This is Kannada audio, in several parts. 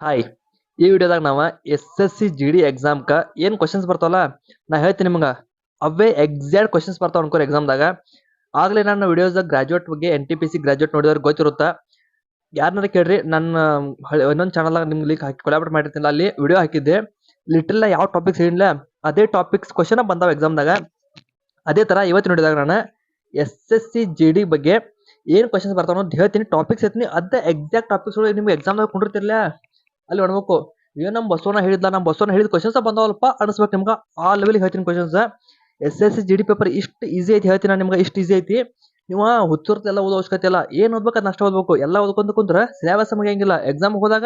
ಹಾಯ್ ಈ ವಿಡಿಯೋದಾಗ ನಾವ SSC GD ಎಕ್ಸಾಮ್ಕ ಏನ್ ಕ್ವಶನ್ಸ್ ಬರ್ತಾವಲ್ಲ ನಾ ಹೇಳ್ತೀನಿ ನಿಮ್ಗ ಅವೇ ಎಕ್ಸಾಕ್ಟ್ ಕ್ವಶನ್ಸ್ ಬರ್ತಾವ ಅನ್ಕೋರಿ ಎಕ್ಸಾಮ್ದಾಗ. ಆಗ್ಲೇ ನಾನು ವಿಡಿಯೋಸ್ದಾಗ ಗ್ರಾಜುಯೇಟ್ ಬಗ್ಗೆ NTPC ಗ್ರಾಜುಯೇಟ್ ನೋಡಿದವ್ರಿಗೆ ಗೊತ್ತಿರುತ್ತಾ. ಯಾರನ್ನಾರ ಕೇಳ್ರಿ ನನ್ನ ಇನ್ನೊಂದು ಚಾನಲ್ ನಿಮ್ಗೆ ಲಿಂಕ್ ಹಾಕಿ ಕೊಲಾಬರೇಟ್ ಮಾಡಿರ್ತೀನಿ, ಅಲ್ಲಿ ವಿಡಿಯೋ ಹಾಕಿದ್ದೆ. ಲಿಟಲ್ ಯಾವ ಟಾಪಿಕ್ಸ್ ಹೇಳಿಲ್ಲ ಅದೇ ಟಾಪಿಕ್ಸ್ ಕ್ವಶನ್ ಬಂದಾವ ಎಕ್ಸಾಮ್ದಾಗ. ಅದೇ ತರ ಇವತ್ತು ನೋಡಿದಾಗ ನಾನು SSC GD ಬಗ್ಗೆ ಏನ್ ಕ್ವಶನ್ಸ್ ಬರ್ತಾವ ಅಂತ ಹೇಳ್ತೀನಿ, ಟಾಪಿಕ್ಸ್ ಹೇಳ್ತೀನಿ. ಅದೇ ಎಕ್ಸಾಕ್ಟ್ ಟಾಪಿಕ್ಸ್ ನಿಮ್ಗೆ ಎಕ್ಸಾಮ್ದಾಗ ಕುಂಡಿರ್ತಿರ್ಲಿಲ್ಲ ಅಲ್ಲಿ ನೋಡ್ಬೇಕು. ಏನ್ ನಮ್ ಬಸವನ ಹೇಳಿದ ಕ್ವಶನ್ಸ್ ಬಂದವಲ್ಪ ಅನಿಸ್ಬೇಕು ನಿಮ್ಗೆ. ಆ ಲೆವೆಲ್ ಹೇಳ್ತೀನಿ ಕ್ವಶನ್ಸ್. SSC GD ಪೇಪರ್ ಇಷ್ಟು ಈಸಿ ಐತಿ ಹೇಳ್ತೀನಿ ನಾನು ನಿಮ್ಗೆ. ಇಷ್ಟು ಈಸಿ ಐತಿ, ನೀವು ಹುಚ್ಚುರ್ತ ಎಲ್ಲ ಓದೋ ಅವಶ್ಯಕತೆ ಇಲ್ಲ. ಏನ್ ಓದ್ಬೇಕು ಅದನ್ನ ಅಷ್ಟೇ ಓದ್ಬೇಕು. ಎಲ್ಲ ಓದ್ಕೊಂತ ಕುಂತ್ರ ಸಿಲೆಬಸ್ ಮುಗಿಯಂಗಿಲ್ಲ. ಎಕ್ಸಾಮ್ ಹೋದಾಗ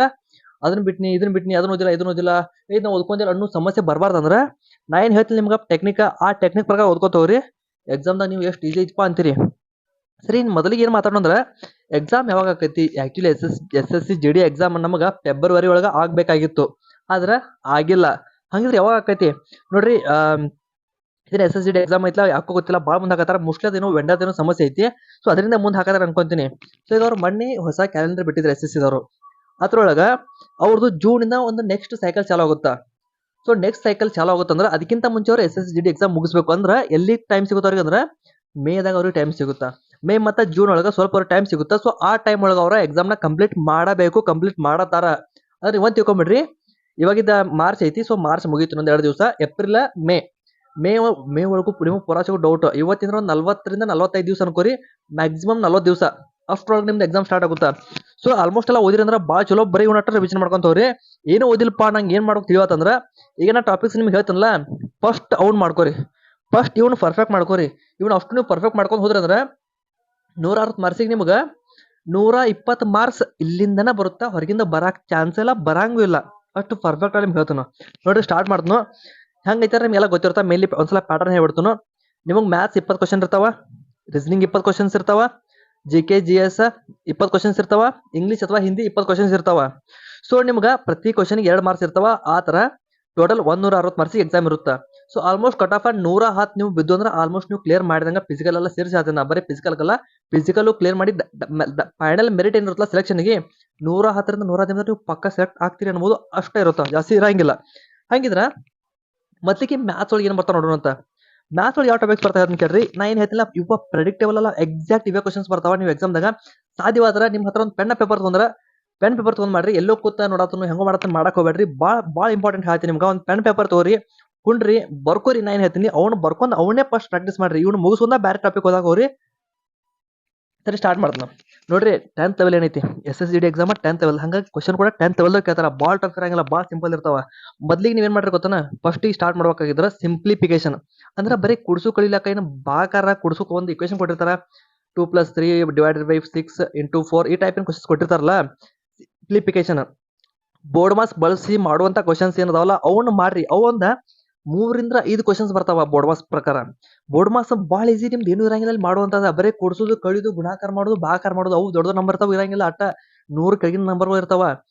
ಇದನ್ನ ಬಿಟ್ನಿ ಅದನ್ನ ಓದಿಲ್ಲ ಇದನ್ನ ಓದ್ಕೊಂಡಿಲ್ಲ ಅನ್ನೋ ಸಮಸ್ಯೆ ಬರಬಾರ್ದಂದ್ರೆ ನಾ ಏನ್ ಹೇಳ್ತೀನಿ ನಿಮ್ಗೆ ಟೆಕ್ನಿಕ್, ಆ ಟೆಕ್ನಿಕ್ ಪ್ರಕಾರ ಓದ್ಕೋತವ್ರಿ. ಎಕ್ಸಾಮ್ದಾಗ ನೀವು ಎಷ್ಟು ಈಸಿ ಐತಿಪ್ಪ ಅಂತೀರಿ. ಸರಿ, ಮೊದಲಿಗೆ ಏನ್ ಮಾತಾಡೋಣ ಎಕ್ಸಾಮ್ ಯಾವಾಗ ಆಕೈತಿ. ಆಕ್ಚುಲಿ SSC GD ಎಕ್ಸಾಮ್ ನಮಗ ಫೆಬ್ರವರಿ ಒಳಗ ಆಗ್ಬೇಕಾಗಿತ್ತು, ಆದ್ರ ಆಗಿಲ್ಲ. ಹಂಗಿದ್ರೆ ಯಾವಾಗ ಆಕೈತಿ ನೋಡ್ರಿ. ಇದನ್ನ SSC GD ಎಕ್ಸಾಮ್ ಐತ್ಲ ಯಾಕೋ ಗೊತ್ತಿಲ್ಲ, ಭಾಳ ಮುಂದೆ ಹಾಕತ್ತಾರ. ಮೋಸ್ಟ್ಲಿ ಅದೇನೋ ವೆಂಡರ್ದೇನೋ ಸಮಸ್ಯೆ ಐತಿ, ಸೊ ಅದರಿಂದ ಮುಂದೆ ಹಾಕತ್ತಾರ ಅನ್ಕೊಂತೀನಿ. ಸೊ ಈಗ ಅವ್ರು ಮೊನ್ನೆ ಹೊಸ ಕ್ಯಾಲೆಂಡರ್ ಬಿಟ್ಟಿದ್ರು SSC ದವರು. ಅದ್ರೊಳಗ ಅವ್ರದ್ದು ಜೂನ್ ಇಂದ ಒಂದು ನೆಕ್ಸ್ಟ್ ಸೈಕಲ್ ಚಾಲು ಆಗುತ್ತಾ. ಸೊ ನೆಕ್ಸ್ಟ್ ಸೈಕಲ್ ಚಾಲು ಆಗುತ್ತಂದ್ರೆ ಅದಕ್ಕಿಂತ ಮುಂಚೆ ಅವ್ರು SSC GD ಎಕ್ಸಾಮ್ ಮುಗಿಸ್ಬೇಕು. ಅಂದ್ರೆ ಎಲ್ಲಿ ಟೈಮ್ ಸಿಗುತ್ತೆ ಅವ್ರಿಗೆ ಅಂದ್ರೆ ಮೇದಾಗ ಅವ್ರಿಗೆ ಟೈಮ್ ಸಿಗುತ್ತಾ. ಮೇ ಮತ್ತು ಜೂನ್ ಒಳಗೆ ಸ್ವಲ್ಪ ಅವ್ರ ಟೈಮ್ ಸಿಗುತ್ತಾ. ಸೊ ಆ ಟೈಮ್ ಒಳಗೆ ಅವ್ರ ಎಕ್ಸಾಮ್ನ ಕಂಪ್ಲೀಟ್ ಮಾಡಬೇಕು, ಕಂಪ್ಲೀಟ್ ಮಾಡತಾರ. ಅಂದ್ರೆ ಇವತ್ತು ತಿಳ್ಕೊಂಬಿಡ್ರಿ, ಇವಾಗಿದ್ದ ಮಾರ್ಚ್ ಐತಿ. ಸೊ ಮಾರ್ಚ್ ಮುಗೀತು, ಇನ್ನೊಂದು 2 ದಿವಸ. ಏಪ್ರಿಲ್ ಮೇ ಮೇ ಒಳಗೂ ನಿಮಗೆ ಪುರಾಸಿಗೂ ಡೌಟ್. ಇವತ್ತಿಂದ್ರ ಒಂದು 40ರಿಂದ 45 ದಿವಸ ಅನ್ಕೋರಿ, ಮ್ಯಾಕ್ಸಿಮಮ್ 40 ದಿವಸ ಅಷ್ಟರೊಳಗೆ ನಿಮ್ದು ಎಕ್ಸಾಮ್ ಸ್ಟಾರ್ಟ್ ಆಗುತ್ತಾ. ಸೊ ಆಲ್ಮೋಸ್ಟ್ ಎಲ್ಲ ಓದಿರಿ ಅಂದ್ರೆ ಭಾಳ ಚಲೋ. ಬರೀ ಇವನಟ್ಟ ರಿವಿಷನ್ ಮಾಡ್ಕೊಂತವ್ರಿ. ಏನೋ ಓದಿಲ್ಪ ನಂಗೆ ಏನ್ ಮಾಡೋಕೆ ತಿಳಿಯತ್ತಂದ್ರೆ ಈಗ ನಾ ಟಾಪಿಕ್ಸ್ ನಿಮ್ಗೆ ಹೇಳ್ತೀನಲ್ಲ, ಫಸ್ಟ್ ಅವ್ನು ಮಾಡ್ಕೋರಿ. ಫಸ್ಟ್ ಇವನು ಪರ್ಫೆಕ್ಟ್ ಮಾಡ್ಕೋರಿ. ಇವನು ಅಷ್ಟು ನೀವು ಪರ್ಫೆಕ್ಟ್ ಮಾಡ್ಕೊಂಡು ಹೋದ್ರಿ ಅಂದ್ರೆ 160 ಮಾರ್ಕ್ಸಿಗೆ ನಿಮ್ಗೆ 120 ಮಾರ್ಕ್ಸ್ ಇಲ್ಲಿಂದನ ಬರುತ್ತಾ. ಹೊರಗಿಂದ ಬರಾಕ್ ಚಾನ್ಸ್ ಇಲ್ಲ, ಬರಂಗೂ ಇಲ್ಲ. ಅಷ್ಟು ಪರ್ಫೆಕ್ಟ್ ಆಗಿ ನಿಮ್ಗೆ ಹೇಳ್ತಾನು ನೋಡ್ರಿ. ಸ್ಟಾರ್ಟ್ ಮಾಡ್ತಾನು. ಹೆಂಗೈತಾರ ನಿಮ್ಗೆಲ್ಲ ಗೊತ್ತಿರ್ತಾವ. ಮೇಲಿ ಒಂದ್ಸಲ ಪ್ಯಾಟರ್ನ್ ಹೇಳ್ಬಿಡ್ತಾನು. ನಿಮಗೆ ಮ್ಯಾಥ್ಸ್ 20 ಕ್ವಶನ್ ಇರ್ತಾವ, ರೀಸನಿಂಗ್ 20 ಕ್ವಶನ್ಸ್ ಇರ್ತಾವ, GK GS 20 ಕ್ವಶನ್ಸ್ ಇರ್ತಾವ, ಇಂಗ್ಲೀಷ್ ಅಥವಾ ಹಿಂದಿ 20 ಕ್ವಶನ್ಸ್ ಇರ್ತಾವ. ಸೊ ನಿಮ್ಗೆ ಪ್ರತಿ ಕ್ವಶನ್ಗೆ 2 ಮಾರ್ಕ್ಸ್ ಇರ್ತಾವ. ಆ ತರ ಟೋಟಲ್ 160 ಮಾರ್ಕ್ಸಿಗೆ ಎಕ್ಸಾಮ್ ಇರುತ್ತೆ. ಸೊ ಆಲ್ಮೋಸ್ಟ್ ಕಟ್ ಆಫ್ 110 ನೀವು ಬಿದ್ದು ಅಂದ್ರೆ ಆಲ್ಮೋಸ್ಟ್ ನೀವು ಕ್ಲಿಯರ್ ಮಾಡಿದಂಗೆ. ಫಿಸಿಕಲ್ ಎಲ್ಲ ಸೇರಿಸಿ ಆದ್ರೆ ಬರೀ ಫಿಸಿಕಲ್ಗಲ್ಲ, ಫಿಸಿಕಲ್ ಕ್ಲಿಯರ್ ಮಾಡಿ ಫೈನಲ್ ಮೆರಿಟ್ ಏನಿರುತ್ತಲ್ಲ ಸೆಲೆಕ್ಷನ್ಗೆ 110ರಿಂದ 115 ನೀವು ಪಕ್ಕ ಸೆಲೆಕ್ಟ್ ಆಗ್ತೀರಿ ಅನ್ಬೋದು. ಅಷ್ಟೇ ಇರುತ್ತೆ, ಜಾಸ್ತಿ ಇರಂಗಿಲ್ಲ. ಹಂಗಿದ್ರ ಮೊದಲಿಗೆ ಮ್ಯಾಥ್ಸ್ ಒಳಗೆ ಏನು ಬರ್ತಾ ನೋಡೋಣ ಅಂತ. ಮ್ಯಾಥ್ಸ್ ಒಳಗೆ ಯಾವ ಟಾಪಿಕ್ಸ್ ಬರ್ತಾ ಅಂತ ಕೇಳ್ರಿ. ನಾ ಏನು ಹೇಳ್ತಿಲ್ಲ, ಇವ ಪ್ರೆಡಿಕ್ಟೇಬಲ್ ಅಲ್ಲ, ಎಕ್ಸಾಕ್ಟ್ ಇವೇ ಕ್ವಶನ್ಸ್ ಬರ್ತಾವ. ನೀವು ಎಕ್ಸಾಮ್ದಾಗ ಸಾಧ್ಯವಾದ್ರೆ ನಿಮ್ಮ ಹತ್ರ ಒಂದು ಪೆನ್ ಪೇಪರ್ ತೊಗೊಂಡ್ ಮಾಡ್ರಿ. ಎಲ್ಲೋ ಕೂತ ನೋಡತ್ತನು ಹೆಂಗೋ ಮಾಡತ್ತ ಮಾಡಕ್ ಹೋಗ್ಬೇಡ್ರಿ. ಭಾಳ ಇಂಪಾರ್ಟೆಂಟ್ ಹೇಳ್ತೀನಿ ನಿಮ್ಗೆ. ಒಂದು ಪೆನ್ ಪೇಪರ್ ತಗೋರಿ, ಕುಂಡ್ರಿ, ಬರ್ಕೋರಿ. ನಾ ಏನ್ ಹೇಳ್ತೀನಿ ಅವ್ನು ಬರ್ಕೊಂಡು ಅವನೇ ಫಸ್ಟ್ ಪ್ರಾಕ್ಟೀಸ್ ಮಾಡ್ರಿ. ಇವ್ನು ಮುಗಿಸ್ಕೊಂಡ ಬೇರೆ ಟಾಪಿಕ್ ಹೋದಾಗ ಹೋಗ್ರಿ. ಸರಿ, ಸ್ಟಾರ್ಟ್ ಮಾಡ್ತಾನ ನೋಡ್ರಿ. 10th ಲೆವೆಲ್ ಏನೈತಿ SSC GD exam 10th level. ಹಂಗಾಗಿ ಕ್ವಶನ್ ಕೂಡ 10th ಲೆವೆಲ್ ಕೇಳ್ತಾರ. ಭಾಳ ಟಫ್ ಇರಂಗಿಲ್ಲ, ಭಾಳ ಸಿಂಪಲ್ ಇರ್ತಾವ. ಮೊದ್ಲಿಗೆ ನೀವೇನ್ ಮಾಡ್ರಿ ಗೊತ್ತಾನ, ಫಸ್ಟ್ ಸ್ಟಾರ್ಟ್ ಮಾಡ್ಬೇಕಾಗಿದ್ರ ಸಿಂಪ್ಲಿಫಿಕೇಶನ್. ಅಂದ್ರೆ ಬರೀ ಕುಡ್ಸು ಕಳಿಲಕ್ಕ ಏನು ಬಾಕಾರ ಕುಡ್ಸಕ್ ಒಂದು ಇಕ್ವೇಶನ್ ಕೊಟ್ಟಿರ್ತಾರ. 2+3 / 6 × 4 ಈ ಟೈಪ್ ಕ್ವಶನ್ಸ್ ಕೊಟ್ಟಿರ್ತಾರಲ್ಲ. ಸಿಂಪ್ಲಿಫಿಕೇಶನ್ ಬೋರ್ಡ್ ಮಾಸ್ ಬಳಸಿ ಮಾಡುವಂತ ಕ್ವಶನ್ಸ್ ಏನದಾವಲ್ಲ ಅವನ್ನ ಮಾಡ್ರಿ. ಅವಂದ 3ರಿಂದ 5 ಕ್ವಶನ್ಸ್ ಬರ್ತಾವ ಬೋರ್ಡ್ ಮಾಸ್ ಪ್ರಕಾರ. ಬೋರ್ಡ್ ಮಾಸ್ ಭಾಳ ಈಸಿ, ನಿಮ್ದು ಏನು ಇರಂಗಿಲ್ಲ ಅಲ್ಲಿ ಮಾಡುವಂತದ. ಬರೀ ಕೂಡ್ಸೋದು ಕಳಿದು ಗುಣಾಕಾರ ಮಾಡೋದು ಭಾಕಾರ ಮಾಡೋದು. ಅವು ದೊಡ್ಡ ನಂಬರ್ ಇರ್ತಾವ, ಇರಂಗಿಲ್ಲ. ಅಟ್ಟ 100 ಕೆಳಗಿನ ನಂಬರ್ಗಳು ಇರ್ತಾವ.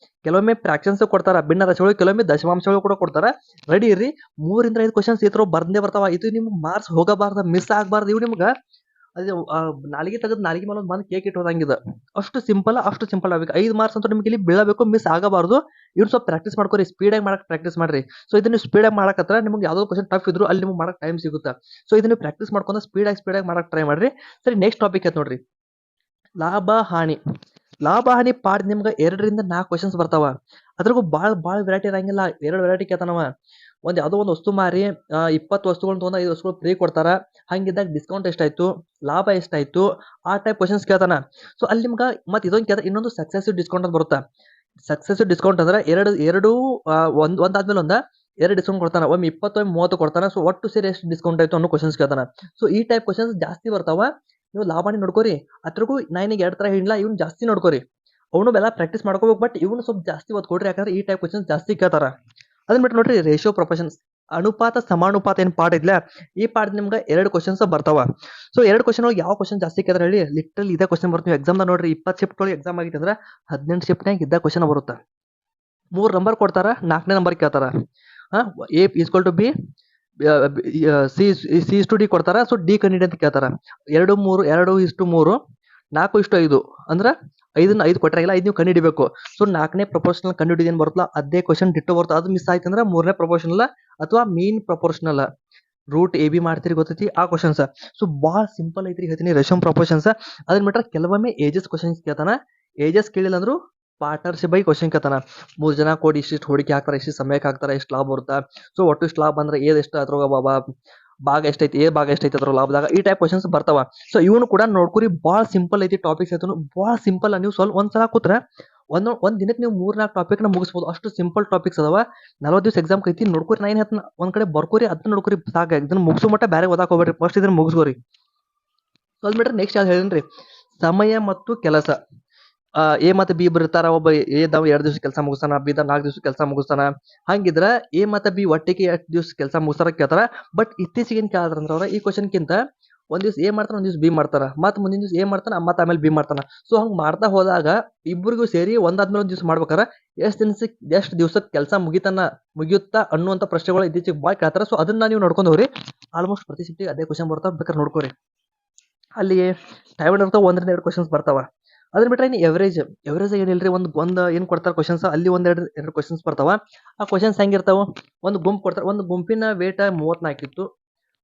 ಕೆಲವೊಮ್ಮೆ ಫ್ರಾಕ್ಷನ್ಸ್ ಕೊಡ್ತಾರ, ಭಿನ್ನ ರಾಶಿಗಳು, ಕೆಲವೊಮ್ಮೆ ದಶಮಾಂಶಗಳು ಕೂಡ ಕೊಡ್ತಾರ. ರೆಡಿ ಇರ್ರಿ. 3ರಿಂದ 5 ಕ್ವಶನ್ಸ್ ಈ ತರ ಬರ್ದೇ ಬರ್ತಾವ. ಇದು ನಿಮ್ಗೆ ಮಾರ್ಕ್ಸ್ ಹೋಗಬಾರ್ದ, ಮಿಸ್ ಆಗಬಾರ್ದು. ಇವು ನಿಮ್ಗೆ ಅದು ನಾಲಿಗೆ ತೆಗೆದು ನಾಲಿಗೆ ಮೇಲೆ ಒಂದು ಕೇಕ್ ಇಟ್ಟು ಹೋದಂಗಿದೆ. ಅಷ್ಟು ಸಿಂಪಲ್ ಆಗ್ಬೇಕು. 5 ಮಾರ್ಕ್ಸ್ ಅಂತ ನಿಮ್ಗೆ ಇಲ್ಲಿ ಬೀಳಬೇಕು, ಮಿಸ್ ಆಗಬಾರ್ದು. ಇವ್ರು ಸ್ವಲ್ಪ ಪ್ರಾಕ್ಟೀಸ್ ಮಾಡ್ಕೊರಿ, ಸ್ಪೀಡಾಗಿ ಮಾಡಕ್ ಪ್ರಾಕ್ಟೀಸ್ ಮಾಡ್ರಿ. ಸೊ ಇದನ್ನ ನೀವು ಸ್ಪೀಡಾಗಿ ಮಾಡಕತ್ರ ನಿಮ್ಗೆ ಯಾವ್ದೋ ಕ್ವಶನ್ ಟಫ್ ಇದ್ರು ಅಲ್ಲಿ ನಿಮ್ಗೆ ಮಾಡಕ್ ಟೈಮ್ ಸಿಗುತ್ತೆ. ಸೊ ಇದನ್ನ ಪ್ರಾಕ್ಟೀಸ್ ಮಾಡ್ಕೊಂಡು ಸ್ಪೀಡಾಗಿ ಮಾಡಕ್ ಟ್ರೈ ಮಾಡ್ರಿ. ಸರಿ, ನೆಕ್ಸ್ಟ್ ಟಾಪಿಕ್ ಐತೆ ನೋಡ್ರಿ, ಲಾಭ ಹಾನಿ ಪಾಡ್. ನಿಮ್ಗೆ 2ರಿಂದ 4 ಕ್ವಶನ್ಸ್ ಬರ್ತಾವ. ಅದ್ರಾಗೂ ಭಾಳ ವೆರೈಟಿ ಇರಂಗಿಲ್ಲ. 2 ವೆರೈಟಿ ಕೇಳ್ತಾನವ. ಯಾವುದೋ ಒಂದು ವಸ್ತು ಮಾರಿ 20 ವಸ್ತುಗಳನ್ನ ತೊಗೊಂಡು 5 ವಸ್ತುಗಳು ಫ್ರೀ ಕೊಡ್ತಾರ. ಹಂಗಿದ್ದಾಗ ಡಿಸ್ಕೌಂಟ್ ಎಷ್ಟಾಯ್ತು, ಲಾಭ ಎಷ್ಟಾಯ್ತು, ಆ ಟೈಪ್ ಕ್ವಶನ್ಸ್ ಕೇಳ್ತಾನ. ಸೊ ಅಲ್ಲಿ ನಿಮ್ಗೆ ಮತ್ತೆ ಇದೊಂದು ಕೇಳ್ತಾರೆ, ಇನ್ನೊಂದು ಸಕ್ಸೆಸಿವ್ ಡಿಸ್ಕೌಂಟ್ ಅಂತ ಬರುತ್ತೆ. ಸಕ್ಸೆಸಿವ್ ಡಿಸ್ಕೌಂಟ್ ಅಂದ್ರೆ ಒಂದಾದ್ಮೇಲೆ 2 ಡಿಸ್ಕೌಂಟ್ ಕೊಡ್ತಾನ. ಒಮ್ಮೆ 20, ಒಮ್ಮೆ 30 ಕೊಡ್ತಾನ. ಸೊ ಒಟ್ಟು ಸೇರಿ ಎಷ್ಟು ಡಿಸ್ಕೌಂಟ್ ಆಯ್ತು ಅನ್ನೋ ಕ್ವಶನ್ಸ್ ಕೇಳ್ತಾನ. ಸೊ ಈ ಟೈಪ್ ಕ್ವಶನ್ಸ್ ಜಾಸ್ತಿ ಬರ್ತಾವ. ನೀವು ಲಾಭಾನಿ ನೋಡ್ಕೋರಿ. ಅದ್ರಾಗೂ ನಾನಿಗೆ 2 ತರ ಹೇಳಿಲ್ಲ, ಇವ್ನು ಜಾಸ್ತಿ ನೋಡ್ಕೋರಿ. ಅವನು ಬೆಲ್ಲ ಪ್ರಾಕ್ಟೀಸ್ ಮಾಡ್ಕೋಬೇಕು, ಬಟ್ ಇವನು ಸ್ವಲ್ಪ ಜಾಸ್ತಿ ಓದ್ ಕೊಡ್ರಿ. ಯಾಕಂದ್ರೆ ಈ ಟೈಪ್ ಕ್ವಶನ್ಸ್ ಜಾಸ್ತಿ ಕೇಳ್ತಾರ. ಅದನ್ನ ಬಿಟ್ಟು ನೋಡ್ರಿ, ರೇಷಿಯೋ ಪ್ರೊಪೋರ್ಷನ್ಸ್, ಅನುಪಾತ ಸಮಾನುಪಾತ ಏನ್ ಪಾಠ ಇದ್ಲ, ಈ ಪಾಠ ನಿಮ್ಗೆ 2 ಕ್ವಶನ್ಸ್ ಬರ್ತಾವ. ಸೊ 2 ಕ್ವಶನ್ ಒಳಗೆ ಯಾವ ಕ್ವಶನ್ ಜಾಸ್ತಿ ಕೇಳ್ತಾರೆ ಹೇಳಿ. ಲಿಟ್ರಲ್ ಇದೇ ಕ್ವಶನ್ ಬರ್ತೀವಿ ಎಕ್ಸಾಮ್ ನೋಡ್ರಿ. 20 ಶಿಫ್ಟ್ ಒಳಗೆ ಎಕ್ಸಾಮ್ ಆಗಿತ್ತು ಅಂದ್ರೆ 18 ಶಿಫ್ಟ್ನಾಗ ಇದ್ದ ಕ್ವಶನ್ ಬರುತ್ತೆ. 3 ನಂಬರ್ ಕೊಡ್ತಾರ, 4ನೇ ನಂಬರ್ ಕೇಳ್ತಾರ. A = B, C = D ಕೊಡ್ತಾರ. ಸೊ D ಕಂಡಿಡಿ ಅಂತ ಕೇಳ್ತಾರ. 2 3 2:3 4:5 ಅಂದ್ರೆ ಐದು ಕೊಟ್ಟರಾಗಿಲ್ಲ 5 ನೀವು ಕಂಡುಹಿಡಿಬೇಕು. ಸೊ 4ನೇ ಪ್ರಪೋರ್ಷನಲ್ ಕಂಡುಹಿಡಿದು ಏನು ಬರುತ್ತಲ್ಲ ಅದೇ ಕ್ವಶನ್ ಡಿಟ್ಟೋ ಬರುತ್ತೆ. ಅದು ಮಿಸ್ ಆಯ್ತು ಅಂದ್ರೆ 3ನೇ ಪ್ರಪೋರ್ಷನಲ್ ಅಥವಾ ಮೀನ್ ಪ್ರಪೋರ್ಷನಲ್ ರೂಟ್ ಎ ಬಿ ಮಾಡ್ತೀರಿ ಗೊತ್ತೈತಿ ಆ ಕ್ವಶನ್ಸ್. ಸೊ ಭಾಳ ಸಿಂಪಲ್ ಐತ್ರಿ ಹೇಳ್ತೀನಿ ರೇಷಿಯೋ ಪ್ರಪೋರ್ಷನ್ಸ್. ಅದನ್ನ ಬಿಟ್ರೆ ಕೆಲವೊಮ್ಮೆ ಏಜಸ್ ಕ್ವಶನ್ಸ್ ಕೇಳ್ತಾನ. ಏಜಸ್ ಕೇಳಿಲ್ಲ ಅಂದ್ರು ಪಾರ್ಟ್ನರ್ಶಿಪ್ ಬೈ ಕ್ವಶನ್ ಕೇಳ್ತಾನ. 3 ಜನ ಕೂಡಿ ಇಷ್ಟಿಷ್ಟು ಹೂಡಿಕೆ ಹಾಕ್ತಾರೆ, ಇಷ್ಟು ಸಮಯಕ್ಕೆ ಹಾಕ್ತಾರೆ, ಎಷ್ಟು ಲಾಭ ಬರುತ್ತಾ, ಸೊ ಒಟ್ಟು ಇಷ್ಟು ಲಾಭ ಅಂದ್ರೆ ಏದ್ ಎಷ್ಟು ಅದ್ರೊಳಗ ಭಾಗ ಎಷ್ಟೈತಿ, ಭಾಗ ಎಷ್ಟೈತಿ ಅದ್ರ ಲಾಭದಾಗ, ಈ ಟೈಪ್ ಕ್ವಶನ್ಸ್ ಬರ್ತಾವ. ಸೊ ಇವನು ಕೂಡ ನೋಡ್ಕೊರಿ ಭಾಳ ಸಿಂಪಲ್ ಐತಿ ಟಾಪಿಕ್ಸ್ ಐತನು ಭಾಳ ಸಿಂಪಲ್. ನೀವು ಸ್ವಲ್ಪ ಒಂದ್ಸಲ ಕೂತ್ರೆ ಒಂದ್ ದಿನಕ್ಕೆ ನೀವು 3-4 ಟಾಪಿಕ್ ನ ಮುಗಿಸ್ಬೋದು. ಅಷ್ಟು ಸಿಂಪಲ್ ಟಾಪಿಕ್ಸ್ ಅದಾವ. 40 ದಿವಸ ಎಕ್ಸಾಮ್ ಐತಿ ನೋಡ್ಕೊರಿ. ನಾ ಏನ್ ಹೇಳ್ತೀನಿ ಒಂದ್ ಕಡೆ ಬರ್ಕೋರಿ, ಅದನ್ನ ನೋಡ್ಕೊರಿ ಸಾಕ. ಇದನ್ನ ಮುಗಿಸೋ ಮಟ್ಟ ಬೇರೆ ಓದಾಕ್ ಹೋಗ್ಬೇಡ್ರಿ, ಫಸ್ಟ್ ಇದನ್ನ ಮುಗಿಸ್ಕೋರಿ. ಸೊ ಅದ್ಬಿಟ್ರೆ ನೆಕ್ಸ್ಟ್ ಯಾವ್ದು ಹೇಳಿನ್ರಿ, ಸಮಯ ಮತ್ತು ಕೆಲಸ. ಎ ಮತ್ತು ಬಿ ಬರ್ತಾರ. ಒಬ್ಬ ಎ 2 ದಿವಸ ಕೆಲಸ ಮುಗಿಸ್ತಾನ, ಬಿ 4 ದಿವಸ ಕೆಲಸ ಮುಗಿಸ್ತಾನ. ಹಂಗಿದ್ರ ಎ ಮತ್ತು ಬಿ ಒಟ್ಟಿಗೆ 8 ದಿವಸ ಕೆಲಸ ಮುಗಿಸ್ತಾರ ಕೇಳ್ತಾರ. ಬಟ್ ಇತ್ತೀಚೆಗೆ ಏನ್ ಕೇಳ್ತಾರ ಅಂದ್ರೆ ಅವ್ರ ಈ ಕ್ವಶನ್ ಕಿಂತ ಒಂದ್ ದಿವಸ ಎ ಮಾಡ್ತಾನ, ಒಂದ್ ದಿವಸ ಬಿ ಮಾಡ್ತಾರ, ಮತ್ ಮುಂದಿನ ದಿವಸ ಎ ಮಾಡ್ತಾನ, ಮತ್ ಆಮೇಲೆ ಬಿ ಮಾಡ್ತಾನ. ಸೊ ಹಂಗ್ ಮಾಡ್ತಾ ಹೋದಾಗ ಇಬ್ಬರಿಗೂ ಸೇರಿ ಒಂದಾದ್ಮೇಲೆ ಒಂದ್ ದಿವಸ ಮಾಡ್ಬೇಕಾರ ಎಷ್ಟು ದಿವಸಕ್ಕೆ ಕೆಲಸ ಮುಗಿಯುತ್ತಾ ಅನ್ನುವಂತ ಪ್ರಶ್ನೆಗಳು ಇತ್ತೀಚೆಗೆ ಬಾಯ್ ಕೇಳ್ತಾರ. ಸೊ ಅದನ್ನ ನೀವು ನೋಡ್ಕೊಂಡು ಹೋಗ್ರಿ. ಆಲ್ಮೋಸ್ಟ್ ಪ್ರತಿ ಶಿಫ್ಟಿಗೆ ಅದೇ ಕ್ವಶನ್ ಬರ್ತಾವ, ಬೇಕಾದ್ರೆ ನೋಡ್ಕೋರಿ. ಅಲ್ಲಿ ಟೈಮ್ ಇರ್ತಾವ, 1-2 ಕ್ವಶನ್ಸ್ ಬರ್ತಾವ. ಅದ್ರ ಬಿಟ್ರೆ ಇನ್ನು ಎವರೇಜ್ ಏನಿಲ್ರಿ, ಒಂದ್ ಏನ್ ಕೊಡ್ತಾರ ಕ್ವಶನ್ಸ್, ಅಲ್ಲಿ 1-2 ಕ್ವಶನ್ಸ್ ಬರ್ತಾವ. ಆ ಕ್ವಶನ್ಸ್ ಹೆಂಗಿರ್ತಾವ, ಒಂದು ಗುಂಪು ಕೊಡ್ತಾರ. ಒಂದು ಗುಂಪಿನ ವೇಟ 34 ಇತ್ತು.